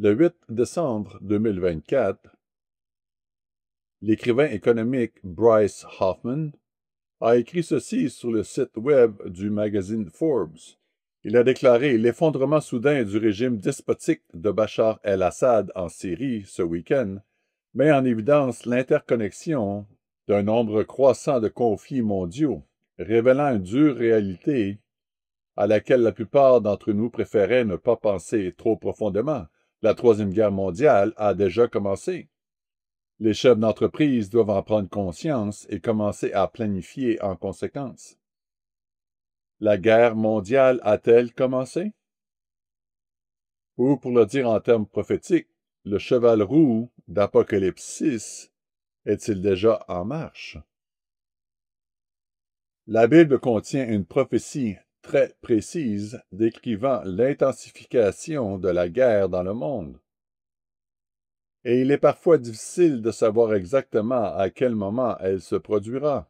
Le 8 décembre 2024, l'écrivain économique Bryce Hoffman a écrit ceci sur le site web du magazine Forbes. Il a déclaré « L'effondrement soudain du régime despotique de Bachar el-Assad en Syrie ce week-end met en évidence l'interconnexion d'un nombre croissant de conflits mondiaux, révélant une dure réalité à laquelle la plupart d'entre nous préféraient ne pas penser trop profondément. La Troisième Guerre mondiale a déjà commencé. Les chefs d'entreprise doivent en prendre conscience et commencer à planifier en conséquence. La guerre mondiale a-t-elle commencé? Ou, pour le dire en termes prophétiques, le cheval roux d'Apocalypse 6 est-il déjà en marche? La Bible contient une prophétie très précise décrivant l'intensification de la guerre dans le monde. Et il est parfois difficile de savoir exactement à quel moment elle se produira.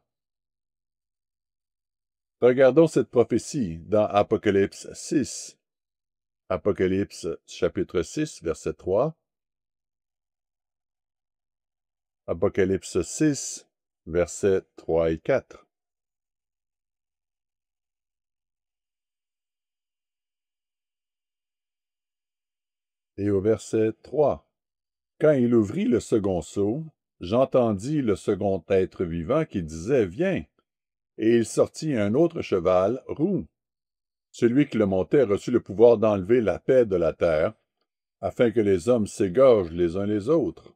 Regardons cette prophétie dans Apocalypse 6. Apocalypse chapitre 6, verset 3. Apocalypse 6, versets 3 et 4. Et au verset 3. Quand il ouvrit le second sceau, j'entendis le second être vivant qui disait « Viens !» Et il sortit un autre cheval roux. Celui qui le montait reçut le pouvoir d'enlever la paix de la terre, afin que les hommes s'égorgent les uns les autres.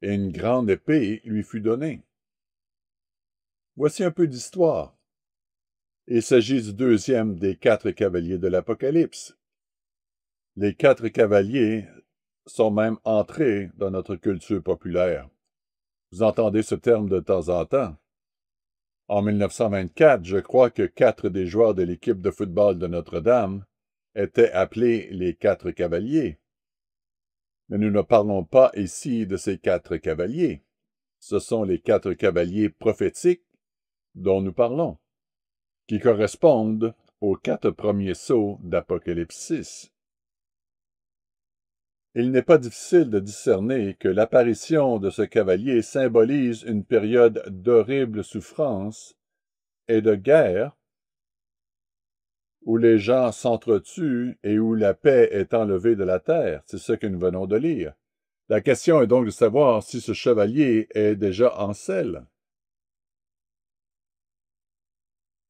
Et une grande épée lui fut donnée. Voici un peu d'histoire. Il s'agit du deuxième des 4 cavaliers de l'Apocalypse. Les 4 cavaliers sont même entrés dans notre culture populaire. Vous entendez ce terme de temps en temps. En 1924, je crois que 4 des joueurs de l'équipe de football de Notre-Dame étaient appelés les 4 cavaliers. Mais nous ne parlons pas ici de ces 4 cavaliers. Ce sont les 4 cavaliers prophétiques dont nous parlons, qui correspondent aux 4 premiers sceaux d'Apocalypse 6. Il n'est pas difficile de discerner que l'apparition de ce cavalier symbolise une période d'horrible souffrance et de guerre, où les gens s'entretuent et où la paix est enlevée de la terre. C'est ce que nous venons de lire. La question est donc de savoir si ce chevalier est déjà en selle.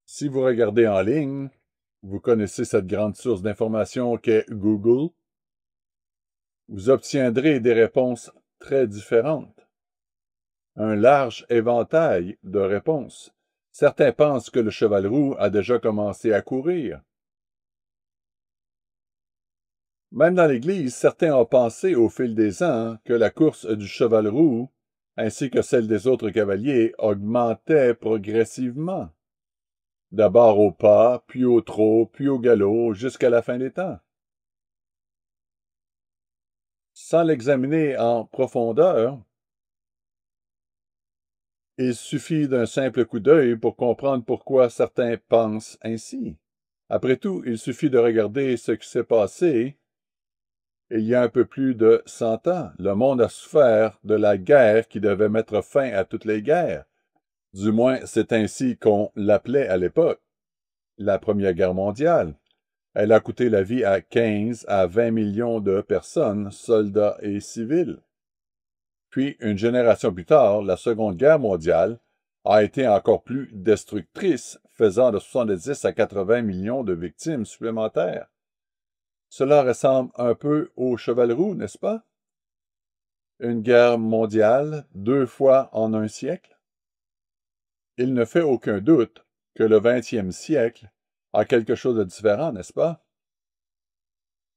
Si vous regardez en ligne, vous connaissez cette grande source d'information qu'est Google, vous obtiendrez des réponses très différentes. Un large éventail de réponses. Certains pensent que le cheval roux a déjà commencé à courir. Même dans l'Église, certains ont pensé au fil des ans que la course du cheval roux, ainsi que celle des autres cavaliers, augmentait progressivement. D'abord au pas, puis au trot, puis au galop, jusqu'à la fin des temps. Sans l'examiner en profondeur, il suffit d'un simple coup d'œil pour comprendre pourquoi certains pensent ainsi. Après tout, il suffit de regarder ce qui s'est passé il y a un peu plus de 100 ans. Le monde a souffert de la guerre qui devait mettre fin à toutes les guerres. Du moins, c'est ainsi qu'on l'appelait à l'époque. La Première Guerre mondiale. Elle a coûté la vie à 15 à 20 millions de personnes, soldats et civils. Puis, une génération plus tard, la Seconde Guerre mondiale a été encore plus destructrice, faisant de 70 à 80 millions de victimes supplémentaires. Cela ressemble un peu au cheval roux, n'est-ce pas? Une guerre mondiale, 2 fois en un siècle? Il ne fait aucun doute que le 20e siècle a quelque chose de différent, n'est-ce pas?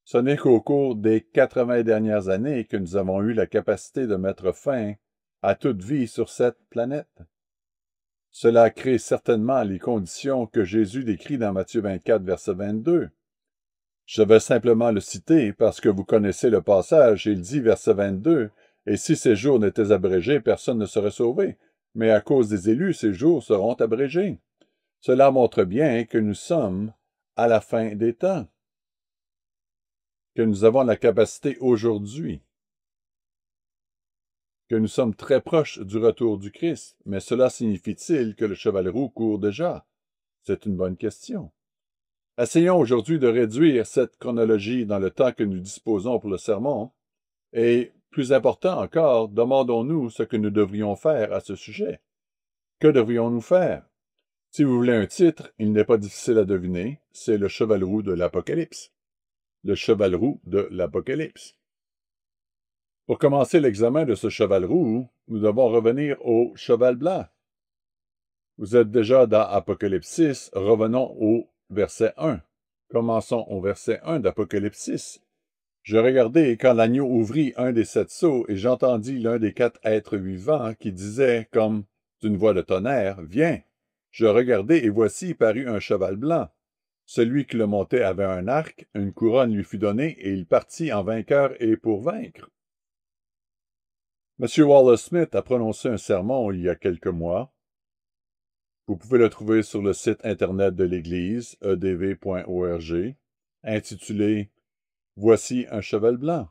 Ce n'est qu'au cours des 80 dernières années que nous avons eu la capacité de mettre fin à toute vie sur cette planète. Cela crée certainement les conditions que Jésus décrit dans Matthieu 24, verset 22. Je vais simplement le citer parce que vous connaissez le passage. Il dit, verset 22, « Et si ces jours n'étaient abrégés, personne ne serait sauvé. Mais à cause des élus, ces jours seront abrégés. » Cela montre bien que nous sommes à la fin des temps. que nous avons la capacité aujourd'hui, que nous sommes très proches du retour du Christ, mais cela signifie-t-il que le cheval roux court déjà? C'est une bonne question. Essayons aujourd'hui de réduire cette chronologie dans le temps que nous disposons pour le sermon, et, plus important encore, demandons-nous ce que nous devrions faire à ce sujet. Que devrions-nous faire? Si vous voulez un titre, il n'est pas difficile à deviner, c'est le cheval roux de l'Apocalypse. Le cheval roux de l'Apocalypse. Pour commencer l'examen de ce cheval roux, nous devons revenir au cheval blanc. Vous êtes déjà dans Apocalypse 6, revenons au verset 1. Commençons au verset 1 d'Apocalypse 6. Je regardai quand l'agneau ouvrit un des 7 sceaux, et j'entendis l'un des 4 êtres vivants qui disait, comme d'une voix de tonnerre, « Viens !» Je regardai, et voici parut un cheval blanc. Celui qui le montait avait un arc, une couronne lui fut donnée, et il partit en vainqueur et pour vaincre. M. Wallace Smith a prononcé un sermon il y a quelques mois. Vous pouvez le trouver sur le site internet de l'Église, edv.org, intitulé « Voici un cheval blanc ».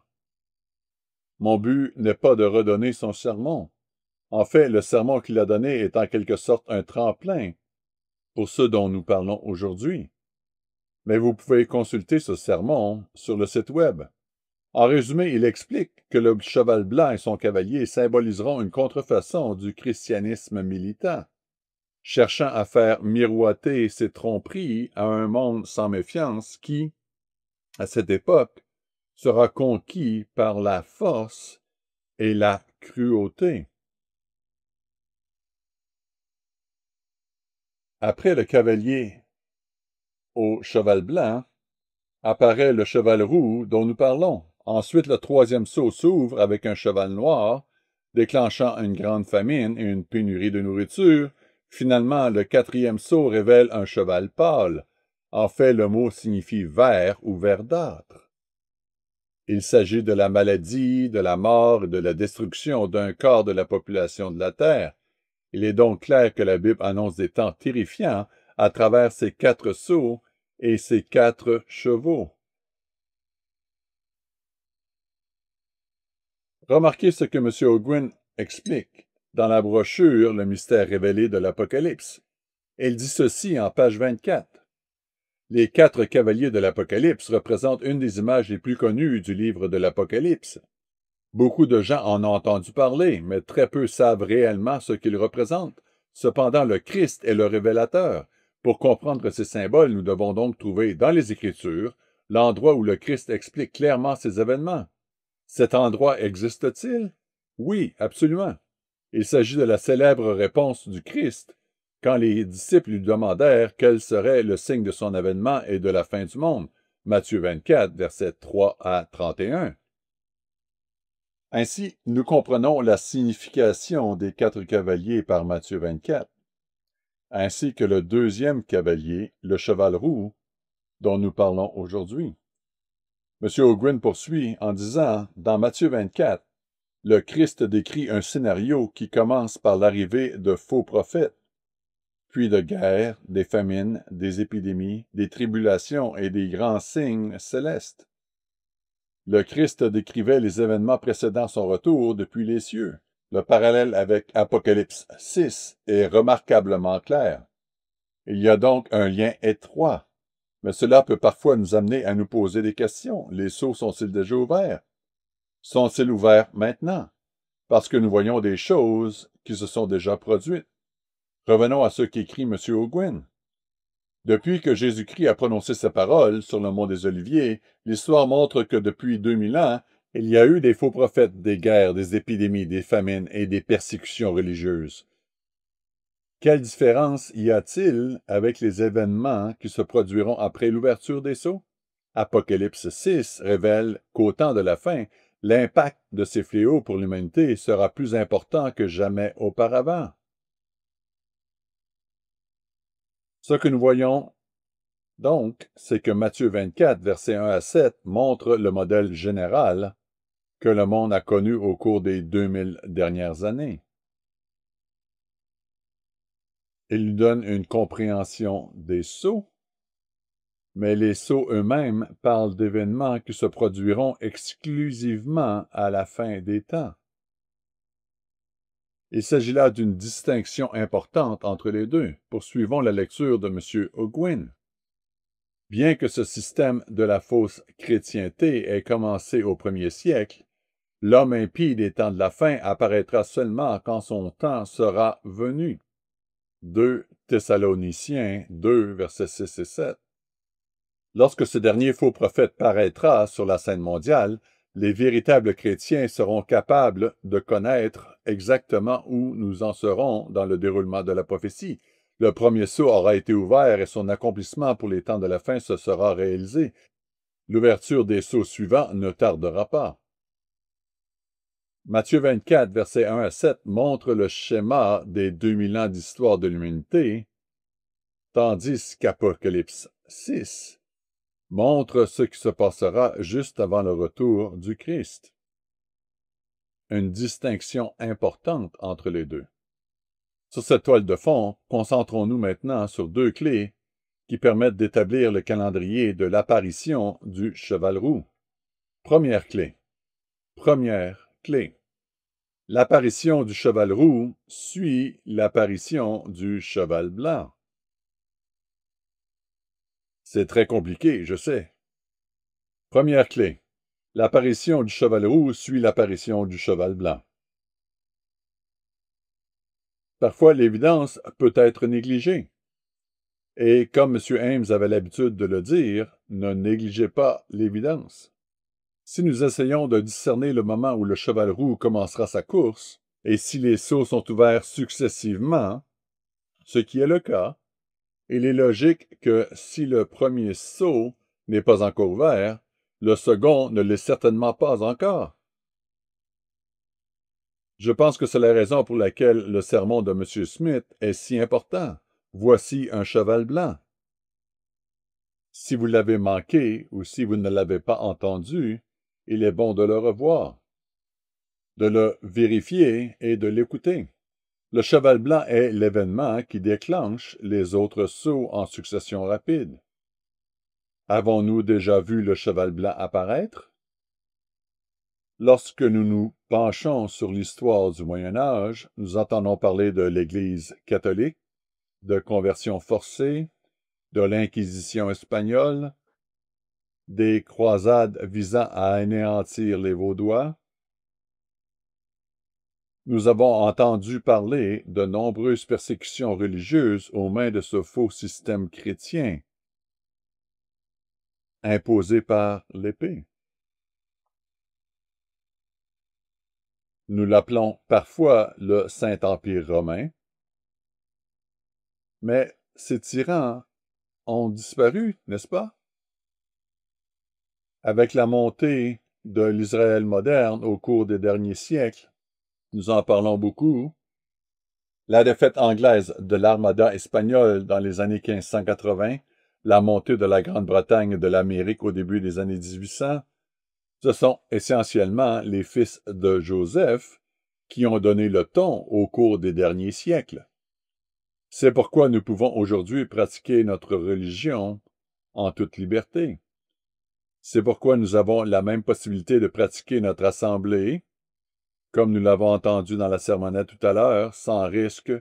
Mon but n'est pas de redonner son sermon. En fait, le sermon qu'il a donné est en quelque sorte un tremplin pour ce dont nous parlons aujourd'hui. Mais vous pouvez consulter ce sermon sur le site web. En résumé, il explique que le cheval blanc et son cavalier symboliseront une contrefaçon du christianisme militant, cherchant à faire miroiter ses tromperies à un monde sans méfiance qui, à cette époque, sera conquis par la force et la cruauté. Après le cavalier au cheval blanc, apparaît le cheval roux dont nous parlons. Ensuite, le troisième sceau s'ouvre avec un cheval noir, déclenchant une grande famine et une pénurie de nourriture. Finalement, le quatrième sceau révèle un cheval pâle. En fait, le mot signifie vert ou verdâtre. Il s'agit de la maladie, de la mort et de la destruction d'un quart de la population de la Terre. Il est donc clair que la Bible annonce des temps terrifiants à travers ces 4 sceaux et ces 4 chevaux. Remarquez ce que M. Ogwyn explique dans la brochure Le mystère révélé de l'Apocalypse. Il dit ceci en page 24. Les 4 cavaliers de l'Apocalypse représentent une des images les plus connues du livre de l'Apocalypse. Beaucoup de gens en ont entendu parler, mais très peu savent réellement ce qu'ils représentent. Cependant, le Christ est le révélateur. Pour comprendre ces symboles, nous devons donc trouver dans les Écritures l'endroit où le Christ explique clairement ces événements. Cet endroit existe-t-il? Oui, absolument. Il s'agit de la célèbre réponse du Christ quand les disciples lui demandèrent quel serait le signe de son avènement et de la fin du monde. Matthieu 24, versets 3 à 31. Ainsi, nous comprenons la signification des 4 cavaliers par Matthieu 24, ainsi que le deuxième cavalier, le cheval roux, dont nous parlons aujourd'hui. M. Ogwyn poursuit en disant, dans Matthieu 24, le Christ décrit un scénario qui commence par l'arrivée de faux prophètes, puis de guerres, des famines, des épidémies, des tribulations et des grands signes célestes. Le Christ décrivait les événements précédant son retour depuis les cieux. Le parallèle avec Apocalypse 6 est remarquablement clair. Il y a donc un lien étroit. Mais cela peut parfois nous amener à nous poser des questions. Les sceaux sont-ils déjà ouverts? Sont-ils ouverts maintenant? Parce que nous voyons des choses qui se sont déjà produites. Revenons à ce qu'écrit M. Ogwyn. Depuis que Jésus-Christ a prononcé ces paroles sur le mont des Oliviers, l'histoire montre que depuis 2000 ans, il y a eu des faux prophètes, des guerres, des épidémies, des famines et des persécutions religieuses. Quelle différence y a-t-il avec les événements qui se produiront après l'ouverture des sceaux? Apocalypse 6 révèle qu'au temps de la fin, l'impact de ces fléaux pour l'humanité sera plus important que jamais auparavant. Ce que nous voyons donc, c'est que Matthieu 24, versets 1 à 7, montre le modèle général que le monde a connu au cours des 2000 dernières années. Il nous donne une compréhension des sceaux, mais les sceaux eux-mêmes parlent d'événements qui se produiront exclusivement à la fin des temps. Il s'agit là d'une distinction importante entre les deux. Poursuivons la lecture de M. Ogwin. Bien que ce système de la fausse chrétienté ait commencé au 1er siècle, l'homme impie des temps de la fin apparaîtra seulement quand son temps sera venu. 2 Thessaloniciens 2, versets 6 et 7. Lorsque ce dernier faux prophète paraîtra sur la scène mondiale, les véritables chrétiens seront capables de connaître exactement où nous en serons dans le déroulement de la prophétie. Le premier sceau aura été ouvert et son accomplissement pour les temps de la fin se sera réalisé. L'ouverture des sceaux suivants ne tardera pas. Matthieu 24, versets 1 à 7 montre le schéma des 2000 ans d'histoire de l'humanité, tandis qu'Apocalypse 6 montre ce qui se passera juste avant le retour du Christ. Une distinction importante entre les deux. Sur cette toile de fond, concentrons-nous maintenant sur 2 clés qui permettent d'établir le calendrier de l'apparition du cheval roux. Première clé. L'apparition du cheval roux suit l'apparition du cheval blanc. C'est très compliqué, je sais. Première clé. L'apparition du cheval roux suit l'apparition du cheval blanc. Parfois, l'évidence peut être négligée. Et comme M. Ames avait l'habitude de le dire, ne négligez pas l'évidence. Si nous essayons de discerner le moment où le cheval roux commencera sa course, et si les sceaux sont ouverts successivement, ce qui est le cas, il est logique que si le premier sceau n'est pas encore ouvert, le second ne l'est certainement pas encore. Je pense que c'est la raison pour laquelle le sermon de M. Smith est si important. Voici un cheval blanc. Si vous l'avez manqué ou si vous ne l'avez pas entendu, il est bon de le revoir, de le vérifier et de l'écouter. Le cheval blanc est l'événement qui déclenche les autres sceaux en succession rapide. Avons-nous déjà vu le cheval blanc apparaître? Lorsque nous nous penchons sur l'histoire du Moyen Âge, nous entendons parler de l'Église catholique, de conversion forcée, de l'Inquisition espagnole, des croisades visant à anéantir les Vaudois. Nous avons entendu parler de nombreuses persécutions religieuses aux mains de ce faux système chrétien, imposé par l'épée. Nous l'appelons parfois le Saint-Empire romain, mais ces tyrans ont disparu, n'est-ce pas? Avec la montée de l'Israël moderne au cours des derniers siècles, nous en parlons beaucoup, la défaite anglaise de l'armada espagnole dans les années 1580, la montée de la Grande-Bretagne et de l'Amérique au début des années 1800, ce sont essentiellement les fils de Joseph qui ont donné le ton au cours des derniers siècles. C'est pourquoi nous pouvons aujourd'hui pratiquer notre religion en toute liberté. C'est pourquoi nous avons la même possibilité de pratiquer notre assemblée, comme nous l'avons entendu dans la sermonnette tout à l'heure, sans risque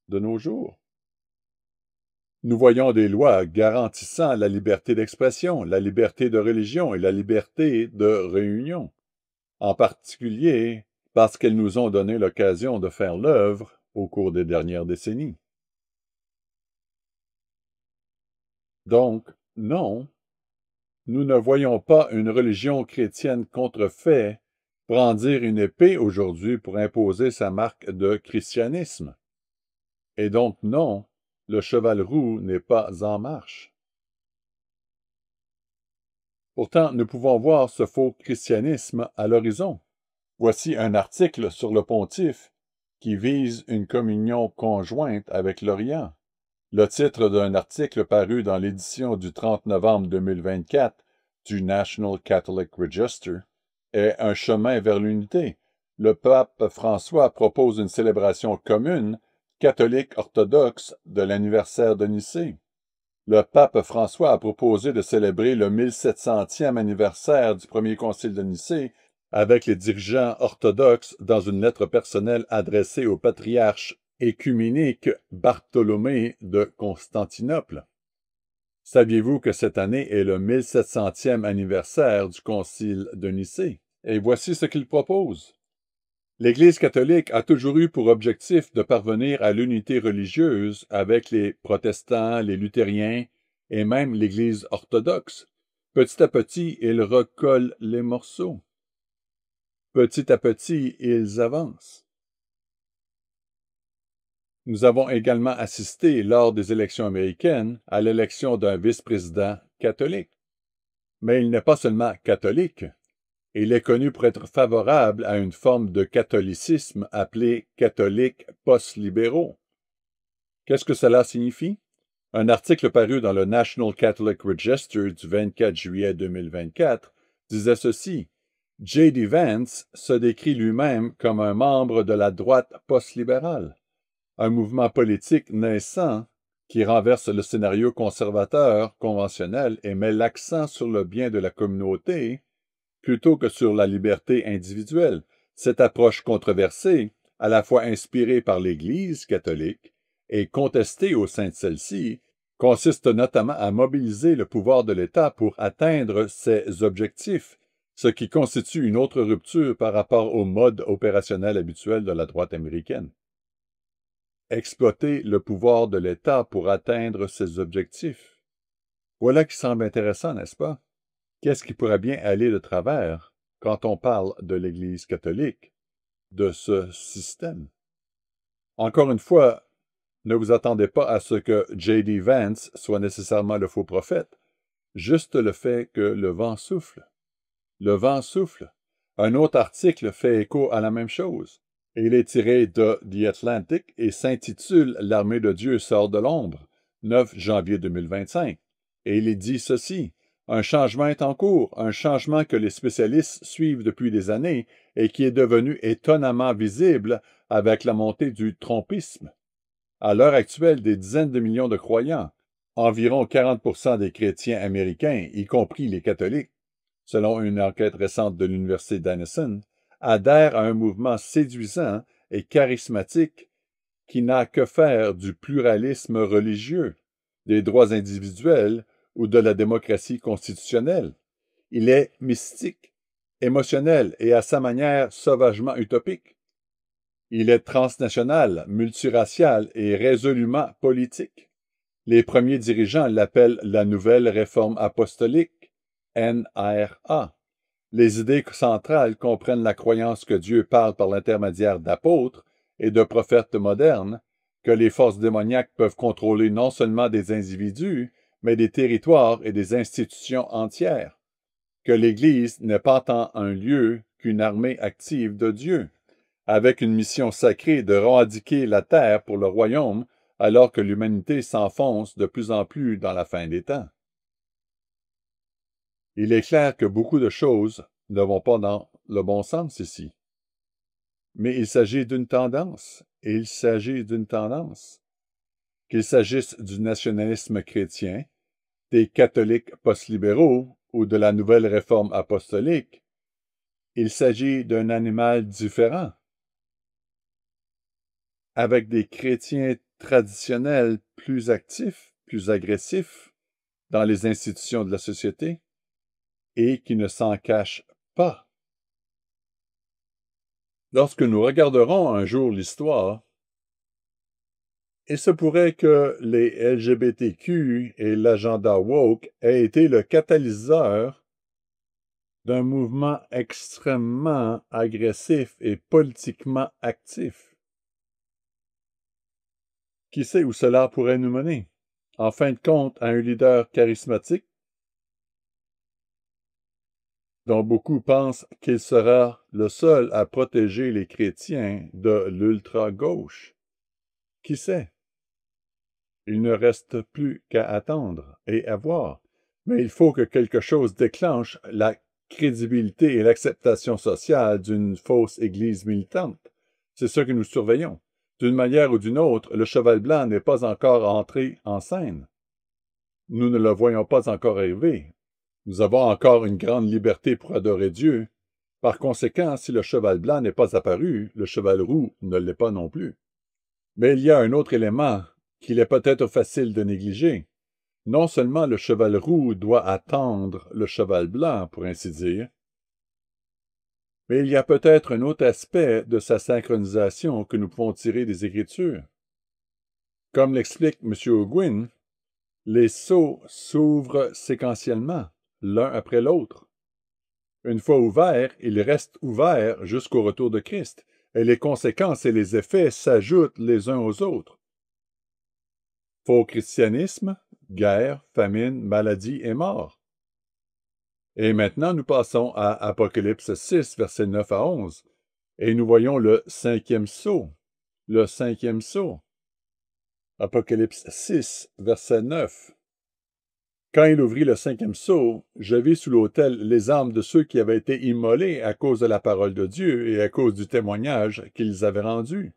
de nos jours. Nous voyons des lois garantissant la liberté d'expression, la liberté de religion et la liberté de réunion, en particulier parce qu'elles nous ont donné l'occasion de faire l'œuvre au cours des dernières décennies. Donc, non, nous ne voyons pas une religion chrétienne contrefait brandir une épée aujourd'hui pour imposer sa marque de christianisme. Et donc, non, le cheval roux n'est pas en marche. Pourtant, nous pouvons voir ce faux christianisme à l'horizon. Voici un article sur le pontife qui vise une communion conjointe avec l'Orient. Le titre d'un article paru dans l'édition du 30 novembre 2024 du National Catholic Register est un chemin vers l'unité. Le pape François propose une célébration commune catholique orthodoxe de l'anniversaire de Nicée. Le pape François a proposé de célébrer le 1700e anniversaire du premier concile de Nicée avec les dirigeants orthodoxes dans une lettre personnelle adressée au patriarche œcuménique Bartholomée de Constantinople. Saviez-vous que cette année est le 1700e anniversaire du concile de Nicée? Et voici ce qu'il propose. L'Église catholique a toujours eu pour objectif de parvenir à l'unité religieuse avec les protestants, les luthériens et même l'Église orthodoxe. Petit à petit, ils recollent les morceaux. Petit à petit, ils avancent. Nous avons également assisté, lors des élections américaines, à l'élection d'un vice-président catholique. Mais il n'est pas seulement catholique. Il est connu pour être favorable à une forme de catholicisme appelée catholiques post-libéraux. Qu'est-ce que cela signifie? Un article paru dans le National Catholic Register du 24 juillet 2024 disait ceci. J.D. Vance se décrit lui-même comme un membre de la droite post-libérale, un mouvement politique naissant qui renverse le scénario conservateur conventionnel et met l'accent sur le bien de la communauté plutôt que sur la liberté individuelle. Cette approche controversée, à la fois inspirée par l'Église catholique et contestée au sein de celle-ci, consiste notamment à mobiliser le pouvoir de l'État pour atteindre ses objectifs, ce qui constitue une autre rupture par rapport au mode opérationnel habituel de la droite américaine. Exploiter le pouvoir de l'État pour atteindre ses objectifs. Voilà qui semble intéressant, n'est-ce pas? Qu'est-ce qui pourrait bien aller de travers quand on parle de l'Église catholique, de ce système? Encore une fois, ne vous attendez pas à ce que J.D. Vance soit nécessairement le faux prophète, juste le fait que le vent souffle. Le vent souffle. Un autre article fait écho à la même chose. Il est tiré de The Atlantic et s'intitule « L'armée de Dieu sort de l'ombre », 9 janvier 2025. Et il est dit ceci. Un changement est en cours, un changement que les spécialistes suivent depuis des années et qui est devenu étonnamment visible avec la montée du trompisme. À l'heure actuelle, des dizaines de millions de croyants, environ 40% des chrétiens américains, y compris les catholiques, selon une enquête récente de l'Université d'Anison, adhèrent à un mouvement séduisant et charismatique qui n'a que faire du pluralisme religieux, des droits individuels ou de la démocratie constitutionnelle. Il est mystique, émotionnel et à sa manière sauvagement utopique. Il est transnational, multiracial et résolument politique. Les premiers dirigeants l'appellent la Nouvelle Réforme apostolique, NRA. Les idées centrales comprennent la croyance que Dieu parle par l'intermédiaire d'apôtres et de prophètes modernes, que les forces démoniaques peuvent contrôler non seulement des individus, mais des territoires et des institutions entières, que l'Église n'est pas tant un lieu qu'une armée active de Dieu, avec une mission sacrée de éradiquer la terre pour le royaume, alors que l'humanité s'enfonce de plus en plus dans la fin des temps. Il est clair que beaucoup de choses ne vont pas dans le bon sens ici. Mais il s'agit d'une tendance, et il s'agit d'une tendance. Qu'il s'agisse du nationalisme chrétien, des catholiques post-libéraux ou de la nouvelle réforme apostolique, il s'agit d'un animal différent. Avec des chrétiens traditionnels plus actifs, plus agressifs dans les institutions de la société, et qui ne s'en cachent pas. Lorsque nous regarderons un jour l'histoire, il se pourrait que les LGBTQ et l'agenda woke aient été le catalyseur d'un mouvement extrêmement agressif et politiquement actif. Qui sait où cela pourrait nous mener? En fin de compte, à un leader charismatique dont beaucoup pensent qu'il sera le seul à protéger les chrétiens de l'ultra-gauche. Qui sait? Il ne reste plus qu'à attendre et à voir. Mais il faut que quelque chose déclenche la crédibilité et l'acceptation sociale d'une fausse Église militante. C'est ce que nous surveillons. D'une manière ou d'une autre, le cheval blanc n'est pas encore entré en scène. nous ne le voyons pas encore arriver. Nous avons encore une grande liberté pour adorer Dieu. Par conséquent, si le cheval blanc n'est pas apparu, le cheval roux ne l'est pas non plus. Mais il y a un autre élément qu'il est peut-être facile de négliger. Non seulement le cheval roux doit attendre le cheval blanc, pour ainsi dire, mais il y a peut-être un autre aspect de sa synchronisation que nous pouvons tirer des Écritures. Comme l'explique M. Ogwin, les sceaux s'ouvrent séquentiellement, l'un après l'autre. Une fois ouverts, ils restent ouverts jusqu'au retour de Christ, et les conséquences et les effets s'ajoutent les uns aux autres. Faux christianisme, guerre, famine, maladie et mort. Et maintenant, nous passons à Apocalypse 6, versets 9 à 11, et nous voyons le cinquième sceau. Le cinquième sceau. Apocalypse 6, verset 9. Quand il ouvrit le cinquième sceau, je vis sous l'autel les âmes de ceux qui avaient été immolés à cause de la parole de Dieu et à cause du témoignage qu'ils avaient rendu.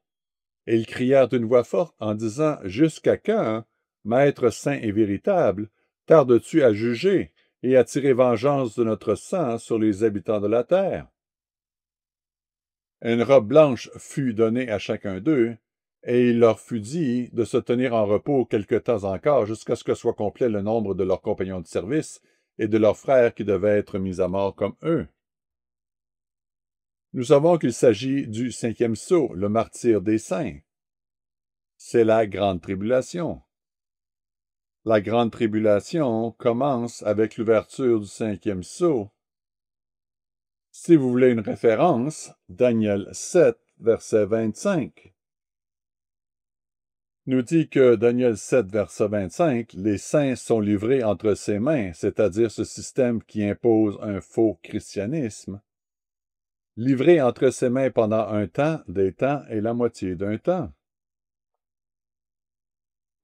Et ils crièrent d'une voix forte en disant, « Jusqu'à quand, Maître saint et véritable, tardes-tu à juger et à tirer vengeance de notre sang sur les habitants de la terre? » Une robe blanche fut donnée à chacun d'eux, et il leur fut dit de se tenir en repos quelque temps encore jusqu'à ce que soit complet le nombre de leurs compagnons de service et de leurs frères qui devaient être mis à mort comme eux. Nous savons qu'il s'agit du cinquième sceau, le martyre des saints. C'est la grande tribulation. La grande tribulation commence avec l'ouverture du cinquième sceau. Si vous voulez une référence, Daniel 7, verset 25. Nous dit que Daniel 7, verset 25, les saints sont livrés entre ses mains, c'est-à-dire ce système qui impose un faux christianisme. Livrés entre ses mains pendant un temps, des temps et la moitié d'un temps.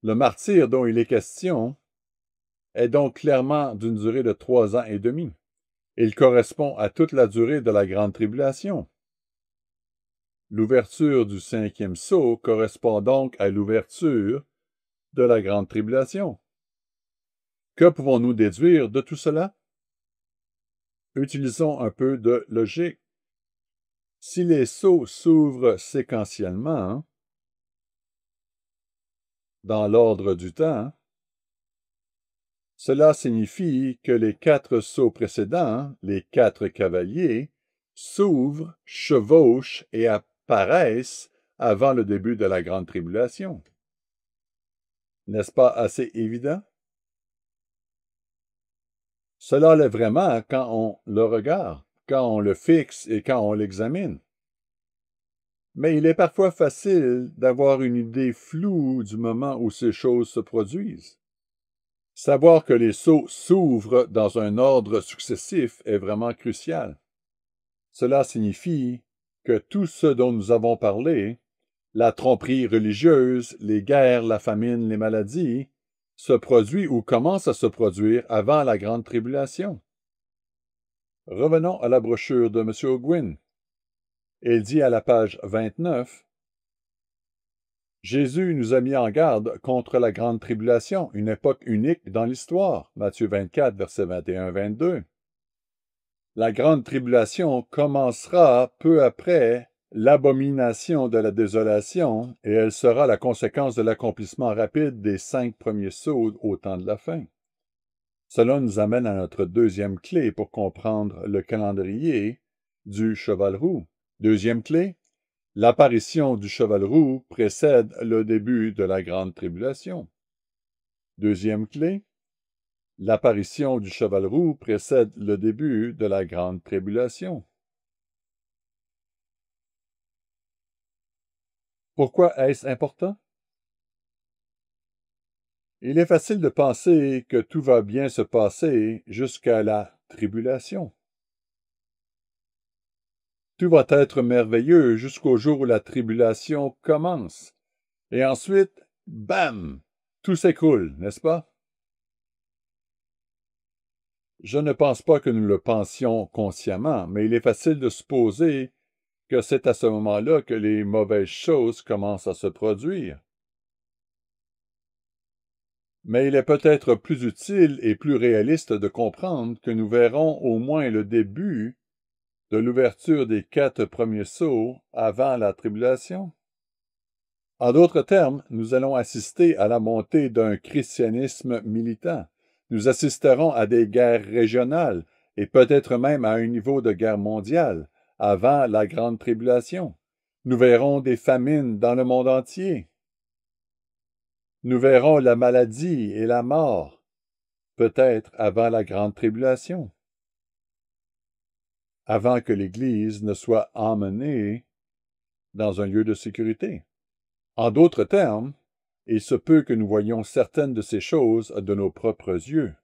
Le martyre dont il est question est donc clairement d'une durée de 3 ans et demi. Il correspond à toute la durée de la grande tribulation. L'ouverture du cinquième sceau correspond donc à l'ouverture de la grande tribulation. Que pouvons-nous déduire de tout cela? Utilisons un peu de logique. Si les sceaux s'ouvrent séquentiellement, dans l'ordre du temps, cela signifie que les 4 sceaux précédents, les 4 cavaliers, s'ouvrent, chevauchent et apparaissent avant le début de la grande tribulation. N'est-ce pas assez évident? Cela l'est vraiment quand on le regarde, quand on le fixe et quand on l'examine. Mais il est parfois facile d'avoir une idée floue du moment où ces choses se produisent. Savoir que les sceaux s'ouvrent dans un ordre successif est vraiment crucial. Cela signifie que tout ce dont nous avons parlé, la tromperie religieuse, les guerres, la famine, les maladies, se produit ou commence à se produire avant la grande tribulation. Revenons à la brochure de M. Ogwin. Il dit à la page 29, « Jésus nous a mis en garde contre la grande tribulation, une époque unique dans l'histoire. » Matthieu 24, versets 21-22. La grande tribulation commencera peu après l'abomination de la désolation, et elle sera la conséquence de l'accomplissement rapide des 5 premiers sceaux au temps de la fin. Cela nous amène à notre deuxième clé pour comprendre le calendrier du cheval roux. Deuxième clé, l'apparition du cheval roux précède le début de la grande tribulation. Deuxième clé, l'apparition du cheval roux précède le début de la grande tribulation. Pourquoi est-ce important? Il est facile de penser que tout va bien se passer jusqu'à la tribulation. Tout va être merveilleux jusqu'au jour où la tribulation commence. Et ensuite, bam, tout s'écroule, n'est-ce pas? Je ne pense pas que nous le pensions consciemment, mais il est facile de supposer que c'est à ce moment-là que les mauvaises choses commencent à se produire. Mais il est peut-être plus utile et plus réaliste de comprendre que nous verrons au moins le début de l'ouverture des 4 premiers sceaux avant la tribulation. En d'autres termes, nous allons assister à la montée d'un christianisme militant. Nous assisterons à des guerres régionales et peut-être même à un niveau de guerre mondiale avant la grande tribulation. Nous verrons des famines dans le monde entier. Nous verrons la maladie et la mort, peut-être avant la grande tribulation, avant que l'Église ne soit emmenée dans un lieu de sécurité. En d'autres termes, il se peut que nous voyions certaines de ces choses de nos propres yeux.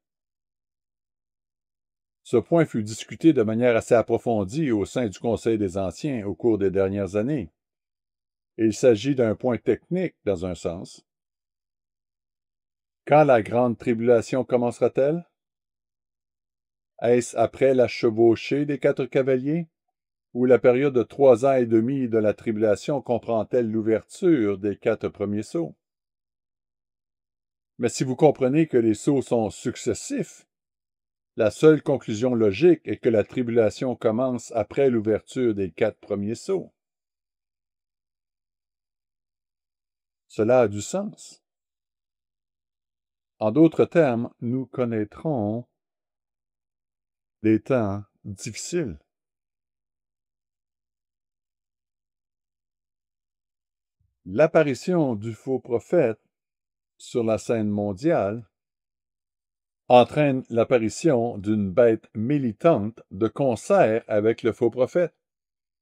Ce point fut discuté de manière assez approfondie au sein du Conseil des Anciens au cours des dernières années. Il s'agit d'un point technique dans un sens. Quand la grande tribulation commencera-t-elle? Est-ce après la chevauchée des 4 cavaliers? Ou la période de 3 ans et demi de la tribulation comprend-elle l'ouverture des 4 premiers sceaux? Mais si vous comprenez que les sceaux sont successifs, la seule conclusion logique est que la tribulation commence après l'ouverture des 4 premiers sceaux. Cela a du sens. En d'autres termes, nous connaîtrons des temps difficiles. L'apparition du faux prophète sur la scène mondiale entraîne l'apparition d'une bête militante de concert avec le faux prophète,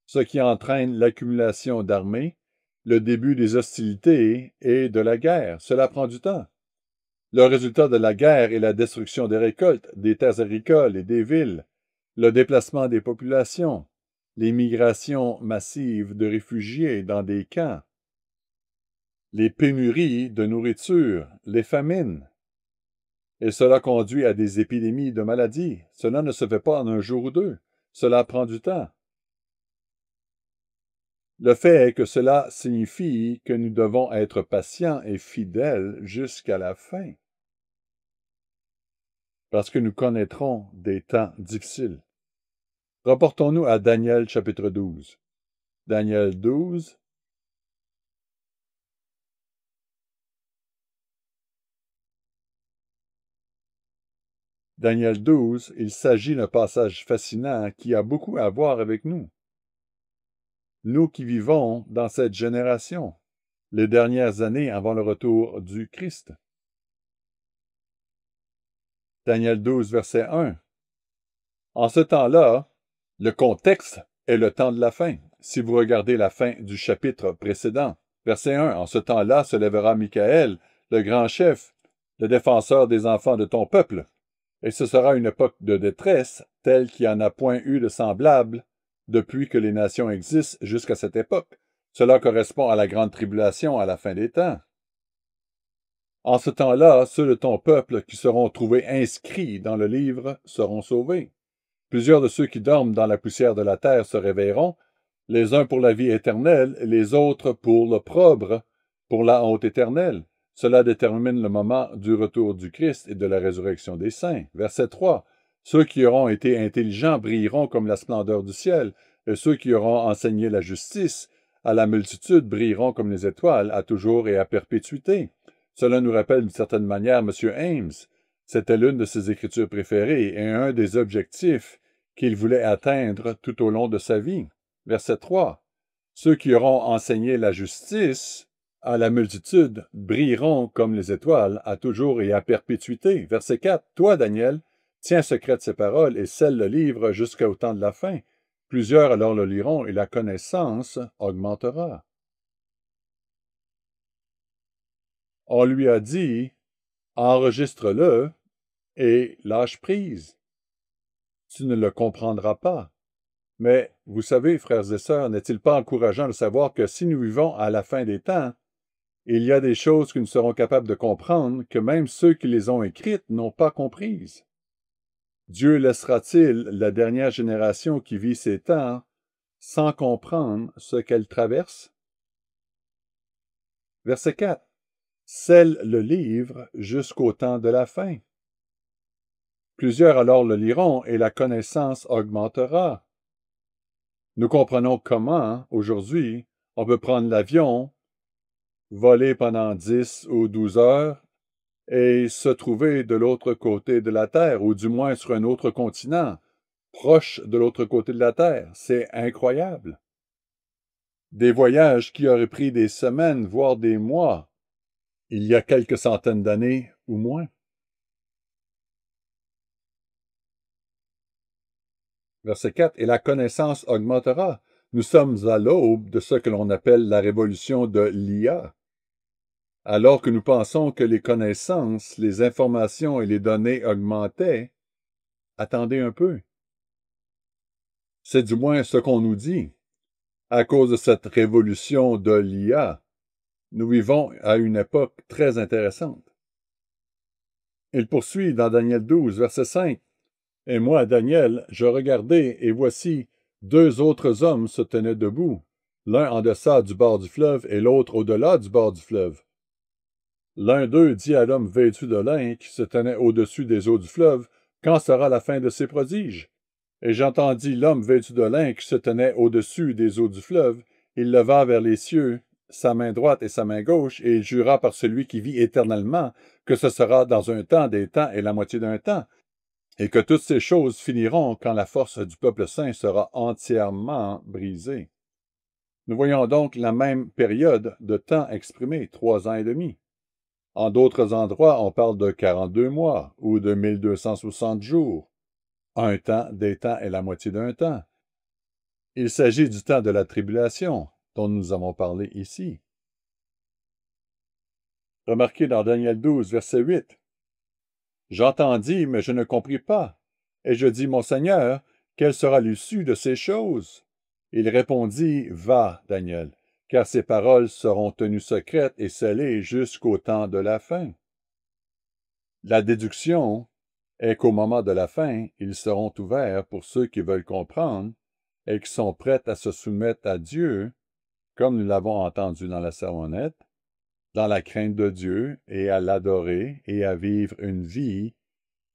ce qui entraîne l'accumulation d'armées, le début des hostilités et de la guerre. Cela prend du temps. Le résultat de la guerre est la destruction des récoltes, des terres agricoles et des villes, le déplacement des populations, les migrations massives de réfugiés dans des camps, les pénuries de nourriture, les famines. Et cela conduit à des épidémies de maladies. Cela ne se fait pas en un jour ou deux. Cela prend du temps. Le fait est que cela signifie que nous devons être patients et fidèles jusqu'à la fin, parce que nous connaîtrons des temps difficiles. Reportons-nous à Daniel chapitre 12. Daniel 12. Daniel 12, il s'agit d'un passage fascinant qui a beaucoup à voir avec nous. Nous qui vivons dans cette génération, les dernières années avant le retour du Christ. Daniel 12, verset 1. En ce temps-là, le contexte est le temps de la fin. Si vous regardez la fin du chapitre précédent, verset 1, en ce temps-là se lèvera Michaël, le grand chef, le défenseur des enfants de ton peuple. Et ce sera une époque de détresse telle qu'il n'y en a point eu de semblable depuis que les nations existent jusqu'à cette époque. Cela correspond à la grande tribulation à la fin des temps. En ce temps-là, ceux de ton peuple qui seront trouvés inscrits dans le livre seront sauvés. Plusieurs de ceux qui dorment dans la poussière de la terre se réveilleront, les uns pour la vie éternelle, les autres pour l'opprobre, pour la honte éternelle. Cela détermine le moment du retour du Christ et de la résurrection des saints. Verset 3. Ceux qui auront été intelligents brilleront comme la splendeur du ciel, et ceux qui auront enseigné la justice à la multitude brilleront comme les étoiles, à toujours et à perpétuité. Cela nous rappelle d'une certaine manière M. Ames. C'était l'une de ses écritures préférées et un des objectifs qu'il voulait atteindre tout au long de sa vie. Verset 3. Ceux qui auront enseigné la justice à la multitude brilleront comme les étoiles, à toujours et à perpétuité. Verset 4. Toi, Daniel, tiens secrète ces paroles et scelle le livre jusqu'au temps de la fin. Plusieurs alors le liront et la connaissance augmentera. On lui a dit, enregistre-le et lâche prise. Tu ne le comprendras pas. Mais, vous savez, frères et sœurs, n'est-il pas encourageant de savoir que si nous vivons à la fin des temps, il y a des choses que nous serons capables de comprendre que même ceux qui les ont écrites n'ont pas comprises. Dieu laissera-t-il la dernière génération qui vit ces temps sans comprendre ce qu'elle traverse? Verset 4. scelle le livre jusqu'au temps de la fin. Plusieurs alors le liront et la connaissance augmentera. Nous comprenons comment, aujourd'hui, on peut prendre l'avion, voler pendant 10 ou 12 heures et se trouver de l'autre côté de la Terre, ou du moins sur un autre continent, proche de l'autre côté de la Terre. C'est incroyable. Des voyages qui auraient pris des semaines, voire des mois, il y a quelques centaines d'années ou moins. Verset 4. Et la connaissance augmentera. Nous sommes à l'aube de ce que l'on appelle la révolution de l'IA. Alors que nous pensons que les connaissances, les informations et les données augmentaient, attendez un peu. C'est du moins ce qu'on nous dit. À cause de cette révolution de l'IA, nous vivons à une époque très intéressante. Il poursuit dans Daniel 12, verset 5. Et moi, Daniel, je regardai, et voici, 2 autres hommes se tenaient debout, l'un en deçà du bord du fleuve et l'autre au-delà du bord du fleuve. L'un d'eux dit à l'homme vêtu de lin qui se tenait au-dessus des eaux du fleuve, quand sera la fin de ces prodiges? Et j'entendis l'homme vêtu de lin qui se tenait au-dessus des eaux du fleuve, il leva vers les cieux sa main droite et sa main gauche, et il jura par celui qui vit éternellement que ce sera dans un temps, des temps et la moitié d'un temps, et que toutes ces choses finiront quand la force du peuple saint sera entièrement brisée. Nous voyons donc la même période de temps exprimée, 3 ans et demi. En d'autres endroits, on parle de 42 mois ou de 1260 jours. Un temps, des temps et la moitié d'un temps. Il s'agit du temps de la tribulation, dont nous avons parlé ici. Remarquez dans Daniel 12, verset 8. J'entendis, mais je ne compris pas. Et je dis, mon Seigneur, quelle sera l'issue de ces choses? Il répondit, va, Daniel, car ces paroles seront tenues secrètes et scellées jusqu'au temps de la fin. La déduction est qu'au moment de la fin, ils seront ouverts pour ceux qui veulent comprendre et qui sont prêts à se soumettre à Dieu, comme nous l'avons entendu dans la sermonnette, dans la crainte de Dieu et à l'adorer et à vivre une vie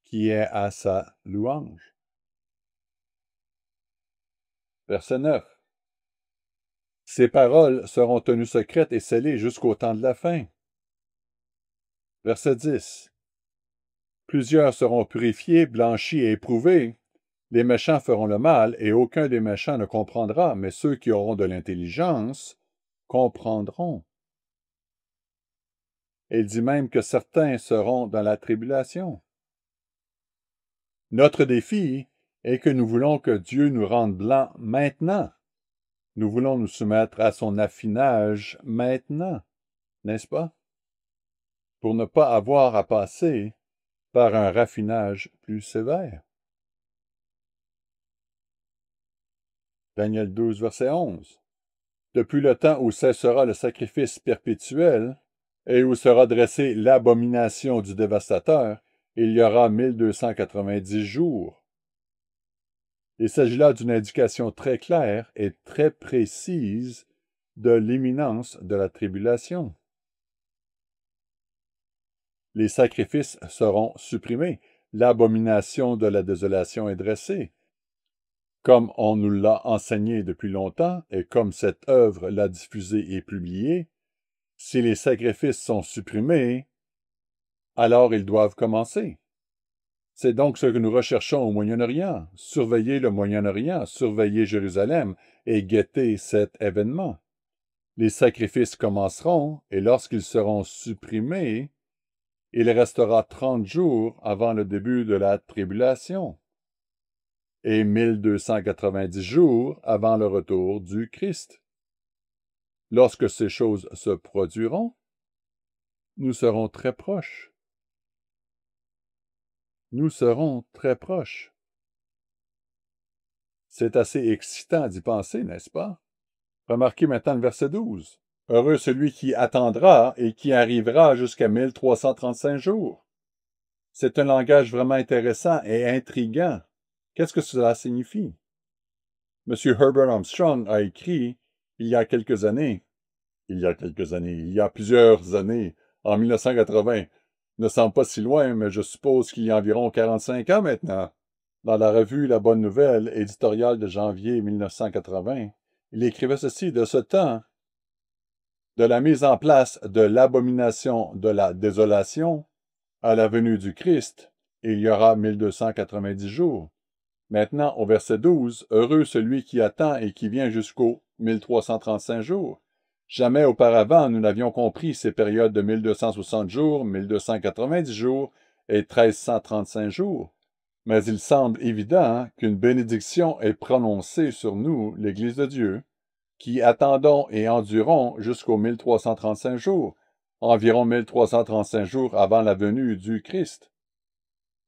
qui est à sa louange. Verset 9. Ces paroles seront tenues secrètes et scellées jusqu'au temps de la fin. Verset 10. Plusieurs seront purifiés, blanchis et éprouvés. Les méchants feront le mal, et aucun des méchants ne comprendra, mais ceux qui auront de l'intelligence comprendront. Il dit même que certains seront dans la tribulation. Notre défi est que nous voulons que Dieu nous rende blancs maintenant. Nous voulons nous soumettre à son affinage maintenant, n'est-ce pas? Pour ne pas avoir à passer par un raffinage plus sévère. Daniel 12, verset 11. Depuis le temps où cessera le sacrifice perpétuel et où sera dressée l'abomination du dévastateur, il y aura 1290 jours. Il s'agit là d'une indication très claire et très précise de l'imminence de la tribulation. Les sacrifices seront supprimés. L'abomination de la désolation est dressée. Comme on nous l'a enseigné depuis longtemps et comme cette œuvre l'a diffusée et publiée, si les sacrifices sont supprimés, alors ils doivent commencer. C'est donc ce que nous recherchons au Moyen-Orient, surveiller le Moyen-Orient, surveiller Jérusalem et guetter cet événement. Les sacrifices commenceront, et lorsqu'ils seront supprimés, il restera 30 jours avant le début de la tribulation et 1290 jours avant le retour du Christ. Lorsque ces choses se produiront, nous serons très proches. Nous serons très proches. C'est assez excitant d'y penser, n'est-ce pas? Remarquez maintenant le verset 12. Heureux celui qui attendra et qui arrivera jusqu'à 1335 jours. C'est un langage vraiment intéressant et intriguant. Qu'est-ce que cela signifie? M. Herbert Armstrong a écrit, il y a plusieurs années, en 1980 ne semble pas si loin, mais je suppose qu'il y a environ 45 ans maintenant. Dans la revue La Bonne Nouvelle, éditoriale de janvier 1980, il écrivait ceci: de ce temps, de la mise en place de l'abomination de la désolation à la venue du Christ, il y aura 1290 jours. Maintenant, au verset 12, heureux celui qui attend et qui vient jusqu'aux 1335 jours. Jamais auparavant nous n'avions compris ces périodes de 1260 jours, 1290 jours et 1335 jours. Mais il semble évident qu'une bénédiction est prononcée sur nous, l'Église de Dieu, qui attendons et endurons jusqu'aux 1335 jours, environ 1335 jours avant la venue du Christ.